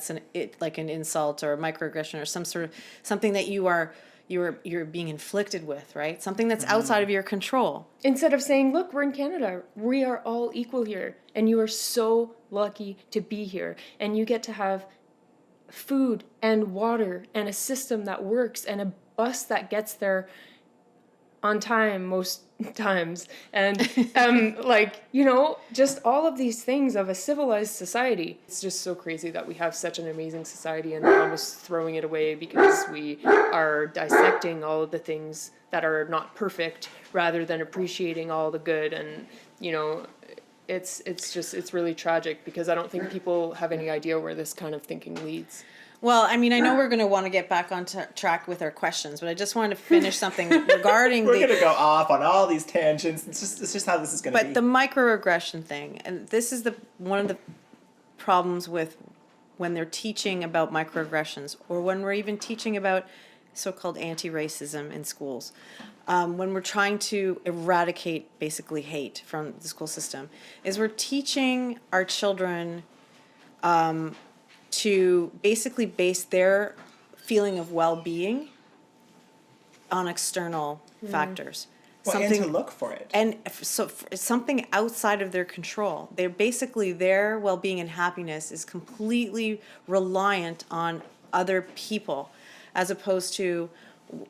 an insult or a microaggression or some sort of something that you're being inflicted with, right? Something that's outside of your control. Instead of saying, look, we're in Canada. We are all equal here. And you are so lucky to be here. And you get to have food and water and a system that works and a bus that gets there on time most times. And just all of these things of a civilized society. It's just so crazy that we have such an amazing society and we're almost throwing it away because we are dissecting all of the things that are not perfect rather than appreciating all the good. And it's really tragic because I don't think people have any idea where this kind of thinking leads. Well, I mean, I know we're going to want to get back on track with our questions, but I just wanted to finish something regarding We're going to go off on all these tangents. It's just how this is going to be. But the microaggression thing, and this is one of the problems with when they're teaching about microaggressions, or when we're even teaching about so-called anti-racism in schools, when we're trying to eradicate basically hate from the school system, is we're teaching our children to basically base their feeling of well-being on external factors. And to look for it. And so it's something outside of their control. They're basically, their well-being and happiness is completely reliant on other people, as opposed to,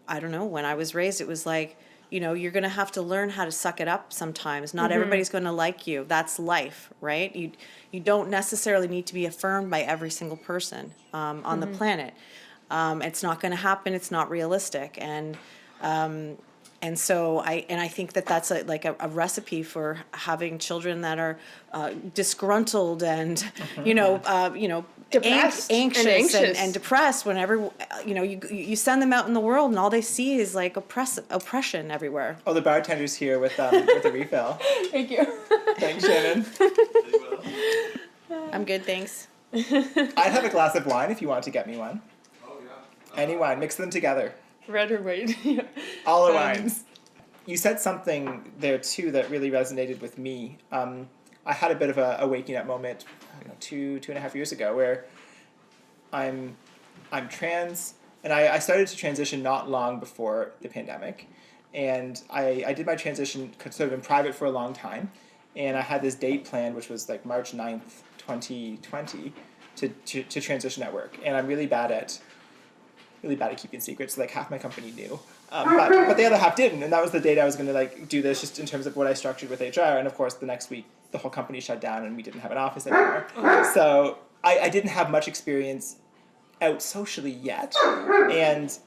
I don't know, when I was raised, it was like, you're going to have to learn how to suck it up sometimes. Not everybody's going to like you. That's life, right? You don't necessarily need to be affirmed by every single person on the planet. It's not going to happen. It's not realistic. And so I think that's a recipe for having children that are disgruntled and depressed anxious and depressed whenever you send them out in the world and all they see is like oppression everywhere. Oh, the bartender's here with a refill. Thank you. Thanks, Shannon. I'm good, thanks. I'd have a glass of wine if you want to get me one. Oh yeah. Any wine, mix them together. Red or white. Yeah. All the wines. You said something there too that really resonated with me. I had a bit of a waking up moment, 2.5 years ago, where I'm trans, and I started to transition not long before the pandemic, and I did my transition sort of in private for a long time, and I had this date planned, which was like March 9th, 2020, to transition at work, and I'm really bad at keeping secrets. Like half my company knew, but the other half didn't, and that was the date I was going to do this, just in terms of what I structured with HR. And of course, the next week the whole company shut down and we didn't have an office anymore. So I didn't have much experience out socially yet, and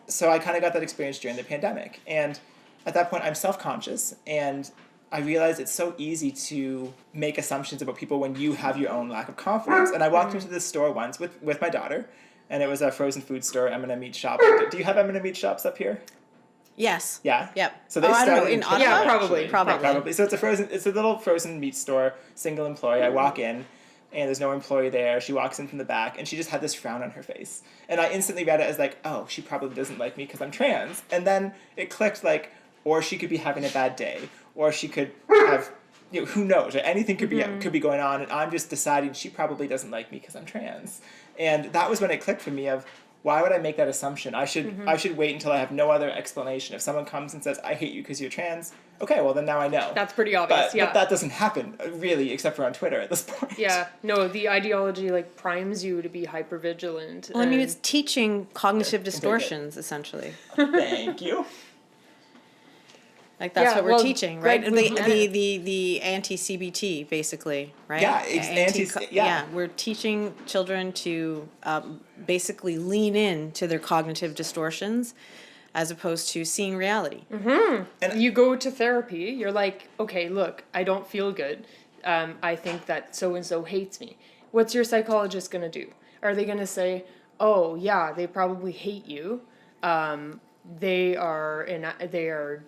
so I kind of got that experience during the pandemic. And at that point, I'm self-conscious, and I realized it's so easy to make assumptions about people when you have your own lack of confidence. And I walked into this store once with my daughter, and it was a frozen food store, M&M Meat Shop. Do you have M&M Meat Shops up here? Yes. Yeah? Yep. So they started in Ottawa? Yeah, Probably. So it's a little frozen meat store, single employee. I walk in, and there's no employee there. She walks in from the back, and she just had this frown on her face. And I instantly read it as like, oh, she probably doesn't like me because I'm trans. And then it clicked or she could be having a bad day, or she could have, who knows? Anything could be going on, and I'm just deciding she probably doesn't like me because I'm trans. And that was when it clicked for me of, why would I make that assumption? I should wait until I have no other explanation. If someone comes and says, I hate you because you're trans, okay, well then now I know. That's pretty obvious, but that doesn't happen, really, except for on Twitter at this point. Yeah, no, the ideology, like, primes you to be hypervigilant. Well, I mean, it's teaching cognitive distortions, essentially. Thank you. Like, that's what we're teaching, right? The anti-CBT, basically, right? Yeah, we're teaching children to basically lean in to their cognitive distortions as opposed to seeing reality. Mm-hmm. And you go to therapy, you're like, okay, look, I don't feel good. I think that so-and-so hates me. What's your psychologist going to do? Are they going to say, oh, yeah, they probably hate you. They are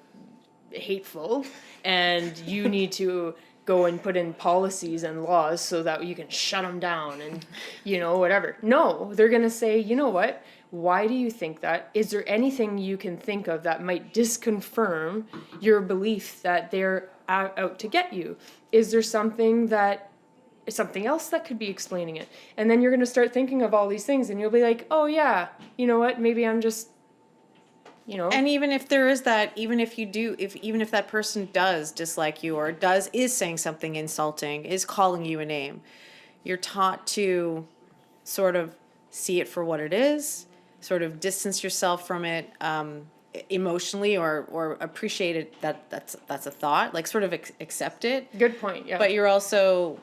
hateful, and you need to go and put in policies and laws so that you can shut them down and, whatever. No, they're going to say, you know what? Why do you think that? Is there anything you can think of that might disconfirm your belief that they're out to get you? Is there something else that could be explaining it? And then you're going to start thinking of all these things, and you'll be like, oh yeah, you know what? Maybe I'm just, And even if there is that, even if that person does dislike you or is saying something insulting, is calling you a name, you're taught to sort of see it for what it is, sort of distance yourself from it emotionally or appreciate it that's a thought, like sort of accept it. Good point. Yeah. But you're also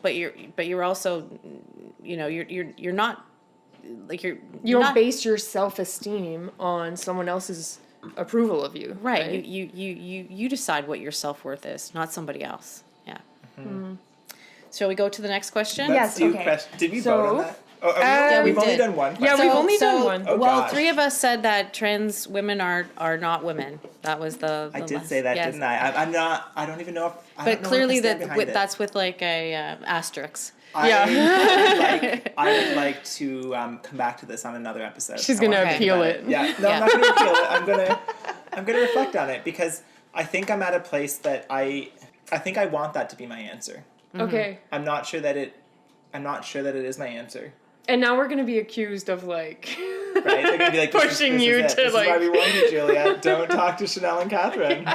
you're not like you don't base your self-esteem on someone else's approval of you. Right. You decide what your self-worth is, not somebody else. Yeah. Mm-hmm. Shall we go to the next question? Yes. Okay. Did we vote on that? We've only done one question. Yeah, we've only done one. Oh, well, gosh. 3 of us said that trans women are not women. That was the I did last. say that, yes. didn't I? I'm not. I don't even know if. But clearly that's with like a asterisk. I would like to come back to this on another episode. She's gonna appeal it. Yeah. No, I'm not gonna appeal it. I'm gonna reflect on it because I think I'm at a place that I think I want that to be my answer. Okay. I'm not sure that it is my answer. And now we're gonna be accused of like right? They're gonna be like pushing you to this like. This is why we warned you, Julia. Don't talk to Chanel and Catherine.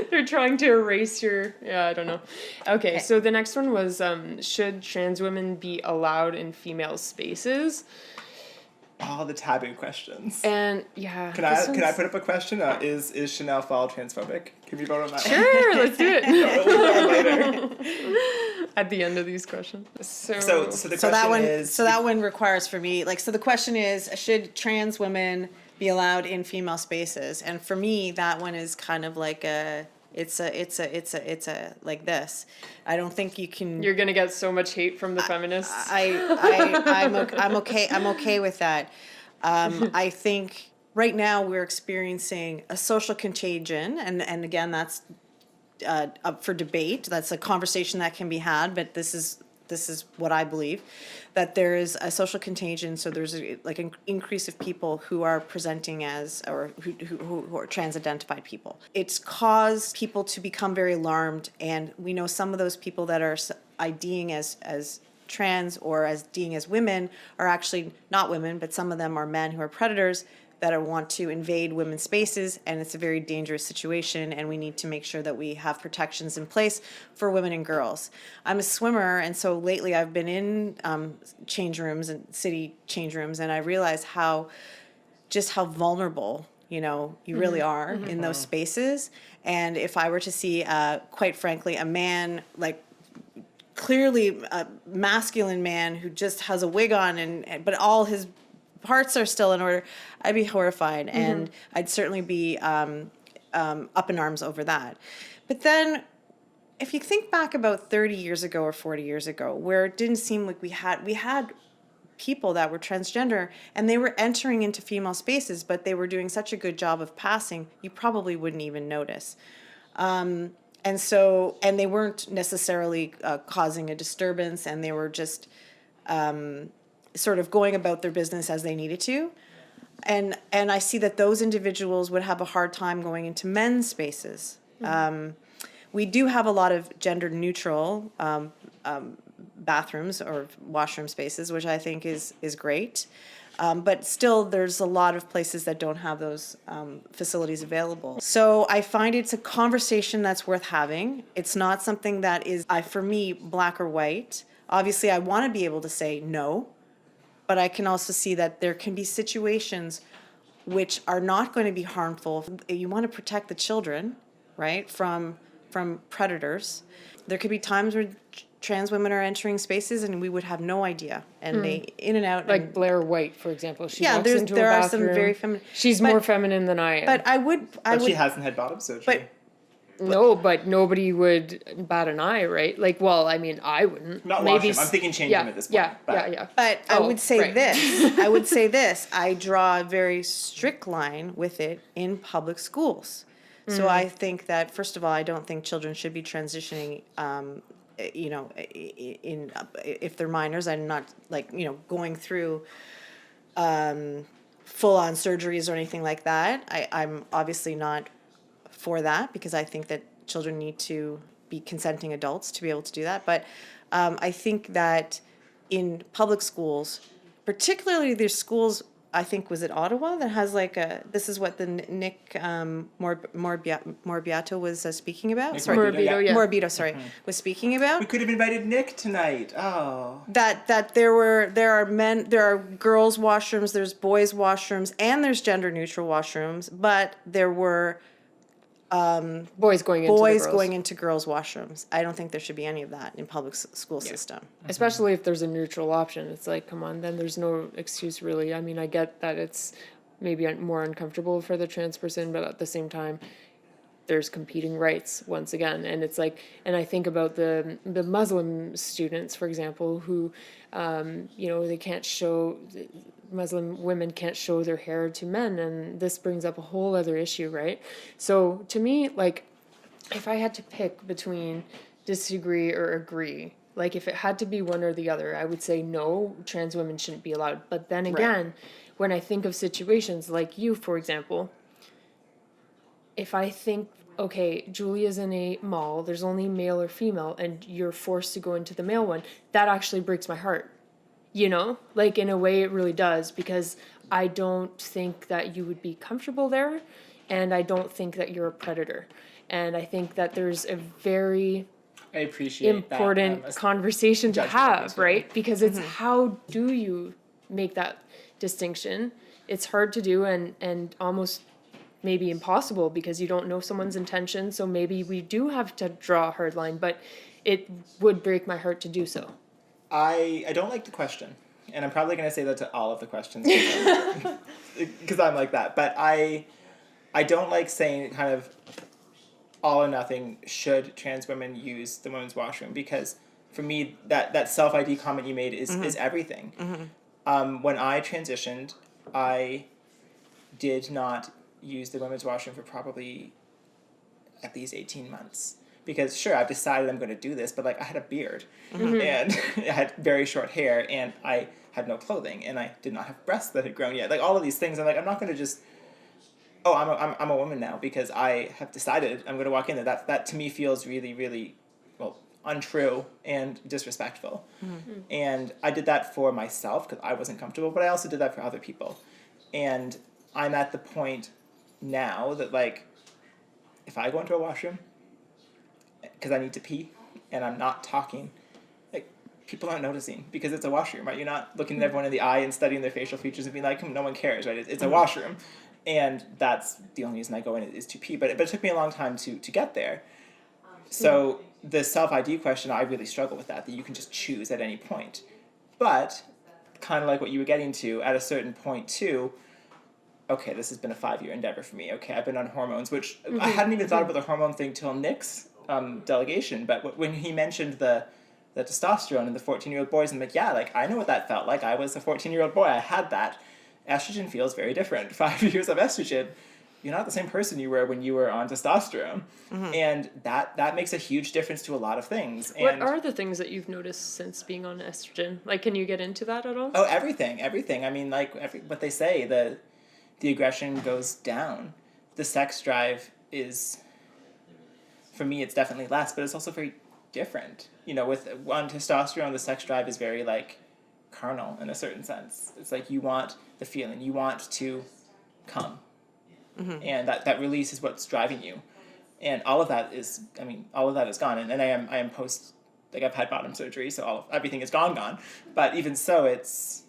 They're trying to erase your. Yeah, I don't know. Okay, so the next one was should trans women be allowed in female spaces? All the taboo questions. And yeah. Can I put up a question? Is Chanel Pfahl transphobic? Can we vote on that? Sure, let's do it. Later. At the end of these questions. So the question is. So that one requires for me so the question is, should trans women be allowed in female spaces? And for me, that one is kind of like it's a like this. I don't think you can. You're gonna get so much hate from the feminists. I'm okay with that. I think right now we're experiencing a social contagion, and again that's up for debate. That's a conversation that can be had, but this is what I believe, that there is a social contagion. So there's an increase of people who are presenting as, or who are trans-identified people. It's caused people to become very alarmed, and we know some of those people that are IDing as trans or as IDing as women are actually not women, but some of them are men who are predators that want to invade women's spaces, and it's a very dangerous situation, and we need to make sure that we have protections in place for women and girls. I'm a swimmer, and so lately I've been in change rooms and city change rooms, and I realize how vulnerable, you really are in those spaces. And if I were to see, quite frankly, a man, like clearly a masculine man who just has a wig on, but all his parts are still in order, I'd be horrified, and I'd certainly be up in arms over that. But then, if you think back about 30 years ago or 40 years ago, where it didn't seem like we had people that were transgender, and they were entering into female spaces, but they were doing such a good job of passing, you probably wouldn't even notice. And they weren't necessarily causing a disturbance, and they were just sort of going about their business as they needed to. And I see that those individuals would have a hard time going into men's spaces. We do have a lot of gender neutral bathrooms or washroom spaces, which I think is great. But still, there's a lot of places that don't have those facilities available. So I find it's a conversation that's worth having. It's not something that is, for me, black or white. Obviously, I want to be able to say no, but I can also see that there can be situations which are not going to be harmful. You want to protect the children, right, from predators. There could be times where trans women are entering spaces and we would have no idea, and they in and out. Like and, Blair White, for example. She yeah, walks into there a are bathroom. some very feminine. She's more feminine than I am. But I would. She hasn't had bottom surgery. No, but nobody would bat an eye, right? Like, well, I mean, I wouldn't. Not wash him. I'm thinking change him at this point. Yeah. But I would say right. this. I would say this. I draw a very strict line with it in public schools. So I think that, first of all, I don't think children should be transitioning, if they're minors. I'm not, going through full-on surgeries or anything like that. I'm obviously not for that, because I think that children need to be consenting adults to be able to do that. But I think that in public schools, particularly there's schools, I think, was it Ottawa, that has this is what the Nick Morbiato was speaking about? Morabito, was speaking about. We could have invited Nick tonight. Oh. That there are girls' washrooms, there's boys' washrooms, and there's gender neutral washrooms, but there were boys going into girls' washrooms. I don't think there should be any of that in public school system. Especially if there's a neutral option. It's like, come on, then there's no excuse, really. I mean, I get that it's maybe more uncomfortable for the trans person, but at the same time, there's competing rights once again. And it's like, and I think about the Muslim students, for example, who, they can't show, Muslim women can't show their hair to men, and this brings up a whole other issue, right? So to me, like, if I had to pick between disagree or agree, like if it had to be one or the other, I would say no, trans women shouldn't be allowed. But then again, when I think of situations like you, for example, if I think, okay, Julia's in a mall, there's only male or female, and you're forced to go into the male one, that actually breaks my heart. Like, in a way it really does, because I don't think that you would be comfortable there, and I don't think that you're a predator. And I think that there's a very important conversation to have, right? Because it's how do you make that distinction? It's hard to do, and almost maybe impossible, because you don't know someone's intention, so maybe we do have to draw a hard line, but it would break my heart to do so. I don't like the question, and I'm probably going to say that to all of the questions because I'm like that. But I don't like saying kind of all or nothing. Should trans women use the women's washroom? Because for me, that self-ID comment you made is everything. When I transitioned, I did not use the women's washroom for probably at least 18 months. Because sure, I've decided I'm going to do this, but I had a beard and I had very short hair and I had no clothing and I did not have breasts that had grown yet. Like all of these things, I'm not going to just, I'm a woman now because I have decided I'm going to walk in there. That to me feels really, really, untrue and disrespectful. And I did that for myself because I wasn't comfortable, but I also did that for other people. And I'm at the point now that if I go into a washroom, because I need to pee, and I'm not talking, people aren't noticing, because it's a washroom, right? You're not looking at everyone in the eye and studying their facial features and being like, no one cares, right? It's a washroom, and that's the only reason I go in is to pee, but it took me a long time to get there. So the self-ID question, I really struggle with that you can just choose at any point. But, kind of like what you were getting to, at a certain point too, okay, this has been a 5-year endeavor for me. Okay, I've been on hormones, which I hadn't even thought about the hormone thing till Nick's delegation, but when he mentioned the testosterone in the 14-year-old boys, I'm like, I know what that felt like. I was a 14-year-old boy. I had that. Estrogen feels very different. 5 years of estrogen, you're not the same person you were when you were on testosterone. And that makes a huge difference to a lot of things. And what are the things that you've noticed since being on estrogen? Can you get into that at all? Oh, everything. I mean, what they say, the aggression goes down. The sex drive is, for me, it's definitely less, but it's also very different. With on testosterone, the sex drive is very carnal in a certain sense. It's like you want the feeling, you want to come. And that release is what's driving you. And all of that is gone. And I am post, like I've had bottom surgery, so everything is gone. But even so, it's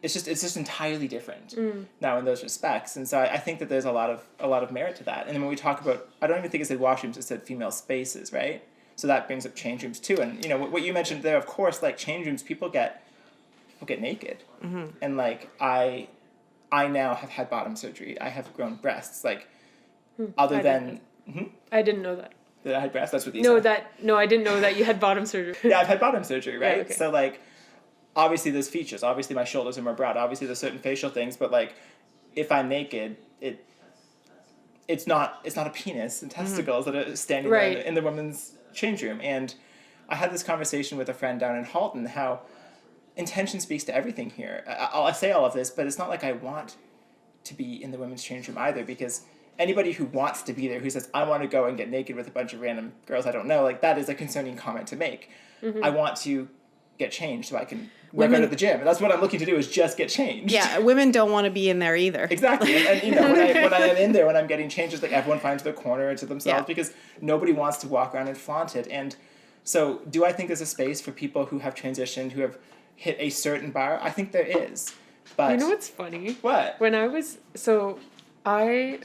just entirely different now in those respects. And so I think that there's a lot of merit to that. And then when we talk about, I don't even think it said washrooms, it said female spaces, right? So that brings up change rooms too. And what you mentioned there, of course, like change rooms, people get naked. And like I now have had bottom surgery. I have grown breasts. Like other than I didn't know that. That I had breasts. That's what you said. No, I didn't know that you had bottom surgery. Yeah, I've had bottom surgery, right? Yeah, okay. So like, obviously there's features. Obviously my shoulders are more broad. Obviously there's certain facial things. But like, if I'm naked, it's not a penis and testicles that are standing there in the women's change room. And I had this conversation with a friend down in Halton, how intention speaks to everything here. I say all of this, but it's not like I want to be in the women's change room either, because anybody who wants to be there, who says, I want to go and get naked with a bunch of random girls I don't know, like that is a concerning comment to make. I want to get changed so I can work out at the gym. And that's what I'm looking to do, is just get changed. Yeah, women don't want to be in there either. Exactly. And when I am in there, when I'm getting changed, it's like everyone finds their corner to themselves because nobody wants to walk around and flaunt it. And so do I think there's a space for people who have transitioned, who have hit a certain bar? I think there is. But you know what's funny? What? I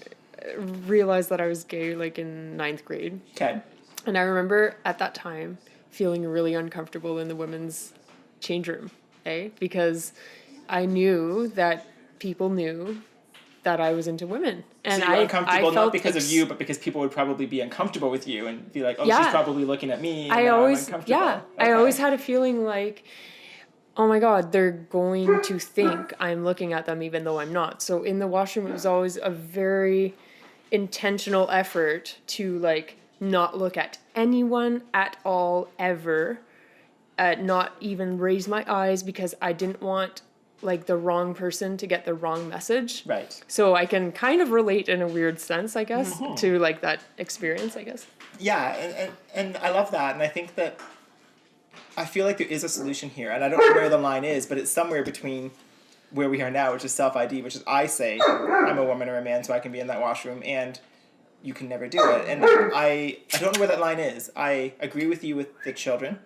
realized that I was gay like in 9th grade. Okay. And I remember at that time feeling really uncomfortable in the women's change room, because I knew that people knew that I was into women. And so you were uncomfortable not because of you, but because people would probably be uncomfortable with you and be like, oh, she's probably looking at me. And I always Okay. had a feeling like, oh my God, they're going to think I'm looking at them even though I'm not. So in the washroom, it was always a very intentional effort to like not look at anyone at all ever, not even raise my eyes, because I didn't want like the wrong person to get the wrong message. Right. So I can kind of relate in a weird sense, I guess, to like that experience, I guess. Yeah, and I love that, and I think that I feel like there is a solution here, and I don't know where the line is, but it's somewhere between where we are now, which is self-ID, which is I say I'm a woman or a man so I can be in that washroom, and you can never do it. And I don't know where that line is. I agree with you with the children.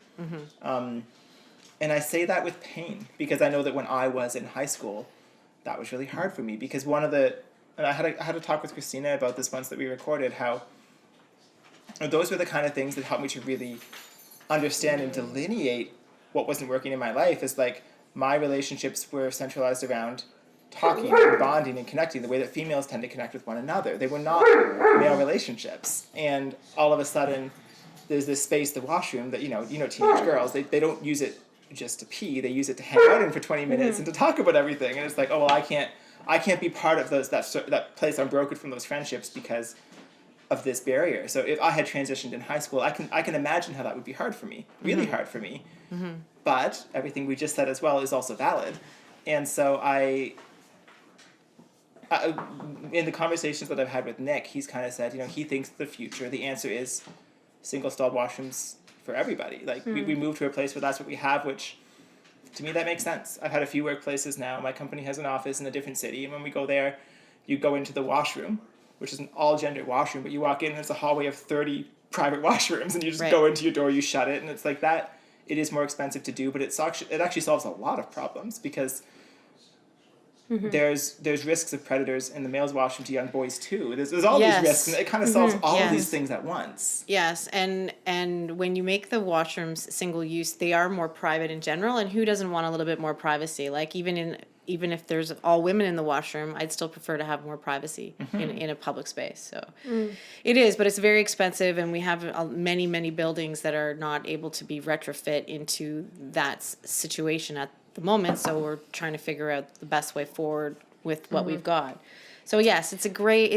And I say that with pain, because I know that when I was in high school, that was really hard for me, because and I had a talk with Christina about this once that we recorded, how those were the kind of things that helped me to really understand and delineate what wasn't working in my life. Is like my relationships were centralized around talking and bonding and connecting the way that females tend to connect with one another. They were not male relationships. And all of a sudden, there's this space, the washroom, that, teenage girls, they don't use it just to pee. They use it to hang out in for 20 minutes and to talk about everything. And it's like, oh, well, I can't be part of that place. I'm broken from those friendships because of this barrier. So if I had transitioned in high school, I can imagine how that would be hard for me, really hard for me. But everything we just said as well is also valid. And so I in the conversations that I've had with Nick, he's kind of said, he thinks the future, the answer is single-stalled washrooms for everybody. Like, we move to a place where that's what we have, which, to me, that makes sense. I've had a few workplaces now. My company has an office in a different city, and when we go there, you go into the washroom, which is an all-gender washroom, but you walk in and it's a hallway of 30 private washrooms, and you just go into your door, you shut it, and it's like that. It is more expensive to do, but it actually solves a lot of problems, because there's risks of predators in the males' washroom to young boys too. There's all these risks, and it kind of solves all of these things at once. Yes, and when you make the washrooms single use, they are more private in general, and who doesn't want a little bit more privacy? Like even if there's all women in the washroom, I'd still prefer to have more privacy in a public space. So it is, but it's very expensive, and we have many buildings that are not able to be retrofit into that situation at the moment. So we're trying to figure out the best way forward with what we've got. So yes, it's a great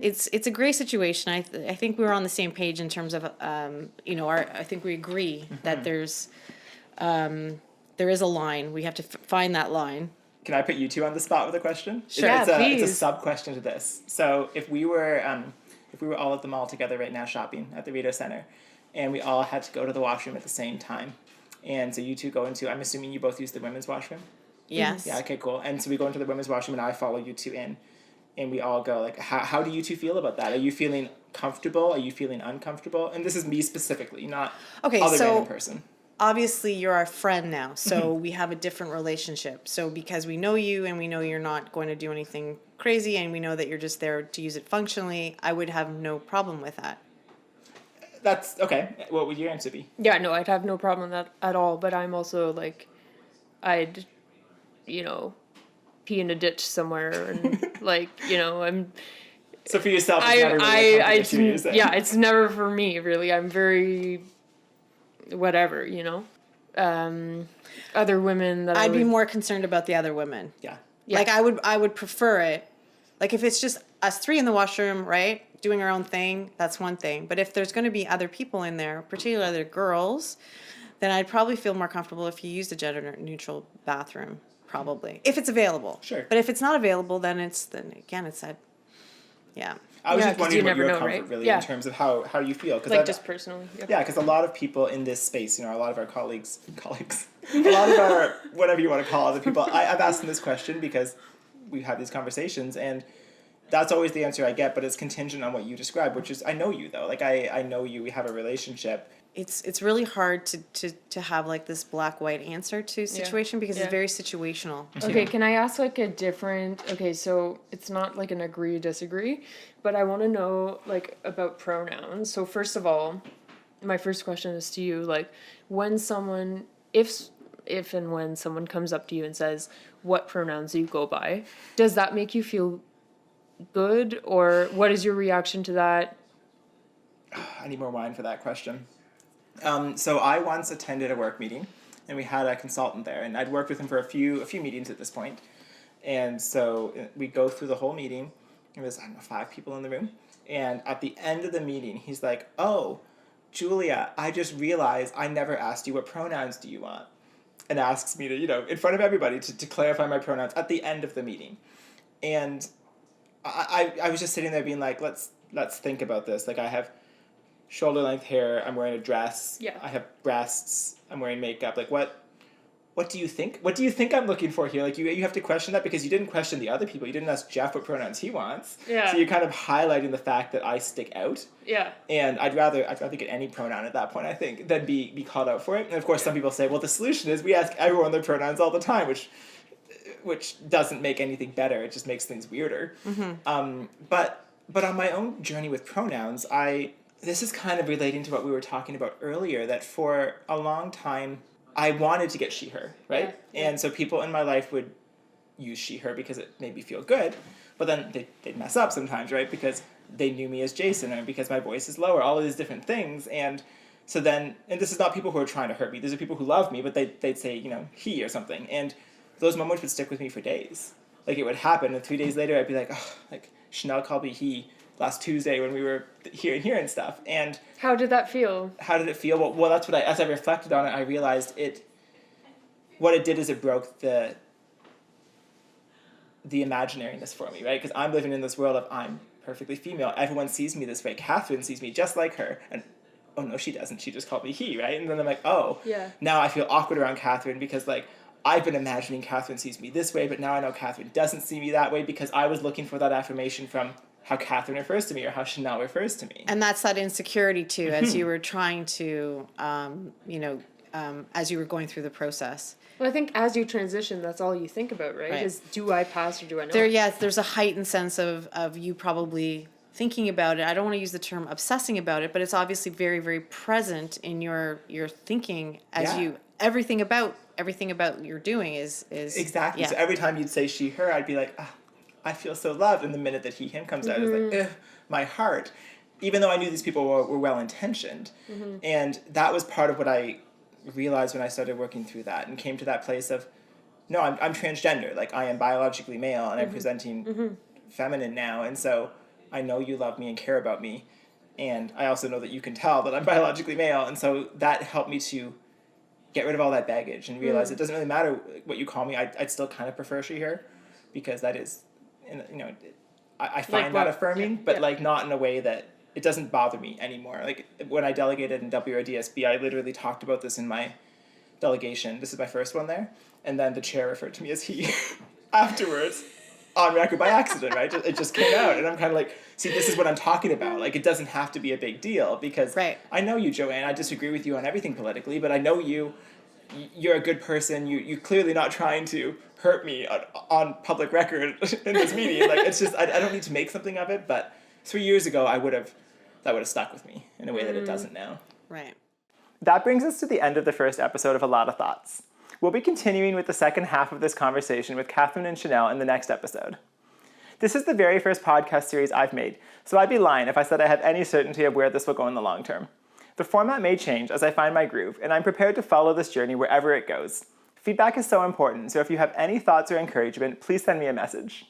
it's a great situation. I think we're on the same page in terms of I think we agree that there is a line. We have to find that line. Can I put you two on the spot with a question? Sure. Please. It's a sub question to this. So if we were all at the mall together right now shopping at the Rito Center, and we all had to go to the washroom at the same time, And so you two go into, I'm assuming you both use the women's washroom? Yes. Yeah, okay, cool. And so we go into the women's washroom and I follow you two in. And we all go, like, how do you two feel about that? Are you feeling comfortable? Are you feeling uncomfortable? And this is me specifically, not other random person. Obviously you're our friend now, so we have a different relationship. So because we know you and we know you're not going to do anything crazy and we know that you're just there to use it functionally, I would have no problem with that. That's okay. What would your answer be? Yeah, no, I'd have no problem with that at all. But I'm also like, I'd, pee in a ditch somewhere and like, I'm. So for yourself, it's never really yeah, it's never for me really. I'm very, whatever, other women that I'd be more concerned about the other women. Yeah. Like I would prefer it. Like if it's just us three in the washroom, right, doing our own thing, that's one thing. But if there's going to be other people in there, particularly other girls, then I'd probably feel more comfortable if you used a gender neutral bathroom, probably, if it's available. Sure. But if it's not available, then again it's that. Yeah. I was just wondering what your know, comfort right? really in terms of how you feel. Like just personally. Yep. Yeah, because a lot of people in this space, a lot of our colleagues, a lot of our, whatever you want to call other people, I've asked them this question because we've had these conversations and that's always the answer I get, but it's contingent on what you describe, which is, I know you though. Like I know you, we have a relationship. It's really hard to have like this black-white answer to situation because it's very situational. Okay, can I ask like a different, so it's not like an agree disagree, but I want to know like about pronouns. So first of all, my first question is to you, like when someone, if and when someone comes up to you and says, what pronouns do you go by? Does that make you feel good or what is your reaction to that? I need more wine for that question. So I once attended a work meeting, and we had a consultant there, and I'd worked with him for a few meetings at this point. And so we go through the whole meeting. There was, 5 people in the room. And at the end of the meeting, he's like, "Oh, Julia, I just realized I never asked you what pronouns do you want," and asks me to, in front of everybody, to clarify my pronouns at the end of the meeting. And I was just sitting there being like, let's think about this. Like I have shoulder length hair, I'm wearing a dress, I have breasts, I'm wearing makeup. Like what do you think? What do you think I'm looking for here? Like you have to question that because you didn't question the other people. You didn't ask Jeff what pronouns he wants. Yeah. So you're kind of highlighting the fact that I stick out. Yeah. And I'd rather get any pronoun at that point, I think, than be called out for it. And of course some people say, well, the solution is we ask everyone their pronouns all the time, which doesn't make anything better. It just makes things weirder. Mm-hmm. But on my own journey with pronouns, this is kind of relating to what we were talking about earlier, that for a long time, I wanted to get she, her, right? Yeah. And so people in my life would use she, her because it made me feel good, but then they'd mess up sometimes, right? Because they knew me as Jason or because my voice is lower, all of these different things. And so then, and this is not people who are trying to hurt me. These are people who love me, but they'd say, he or something. And those moments would stick with me for days. Like it would happen, and 3 days later I'd be like, oh, like Chanel called me he last Tuesday when we were here and stuff. And how did that feel? How did it feel? Well, that's what as I reflected on it, I realized what it did is it broke the imaginariness for me, right? Because I'm living in this world of I'm perfectly female. Everyone sees me this way. Catherine sees me just like her. And oh no, she doesn't. She just called me he, right? And then I'm like, oh, yeah. Now I feel awkward around Catherine because like I've been imagining Catherine sees me this way, but now I know Catherine doesn't see me that way because I was looking for that affirmation from how Catherine refers to me or how Chanel refers to me. And that's that insecurity too, as you were trying to, as you were going through the process. Well, I think as you transition, that's all you think about, right? Is do I pass or do I not? There's a heightened sense of you probably thinking about it. I don't want to use the term obsessing about it, but it's obviously very, very present in your thinking as you everything about you're doing is exactly. Yeah. So every time you'd say she, her, I'd be like, I feel so loved. And the minute that he, him comes out, it's like, my heart. Even though I knew these people were well-intentioned. Mm-hmm. And that was part of what I realized when I started working through that and came to that place of, no, I'm transgender. Like, I am biologically male and I'm presenting feminine now. And so I know you love me and care about me. And I also know that you can tell that I'm biologically male. And so that helped me to get rid of all that baggage and realize it doesn't really matter what you call me. I'd still kind of prefer she, her, because that is... And I find like that affirming, but like not in a way that it doesn't bother me anymore. Like when I delegated in WRDSB, I literally talked about this in my delegation. This is my first one there. And then the chair referred to me as he afterwards, on record by accident, right? It just came out. And I'm kind of like, see, this is what I'm talking about. Like, it doesn't have to be a big deal because I know you, Joanne. I disagree with you on everything politically, but I know you're a good person. You're clearly not trying to hurt me on public record in this meeting. Like, it's just, I don't need to make something of it, but 3 years ago, that would have stuck with me in a way that it doesn't now. Right. That brings us to the end of the first episode of Alotta Thoughts. We'll be continuing with the second half of this conversation with Catherine and Chanel in the next episode. This is the very first podcast series I've made, so I'd be lying if I said I have any certainty of where this will go in the long term. The format may change as I find my groove, and I'm prepared to follow this journey wherever it goes. Feedback is so important, so if you have any thoughts or encouragement, please send me a message.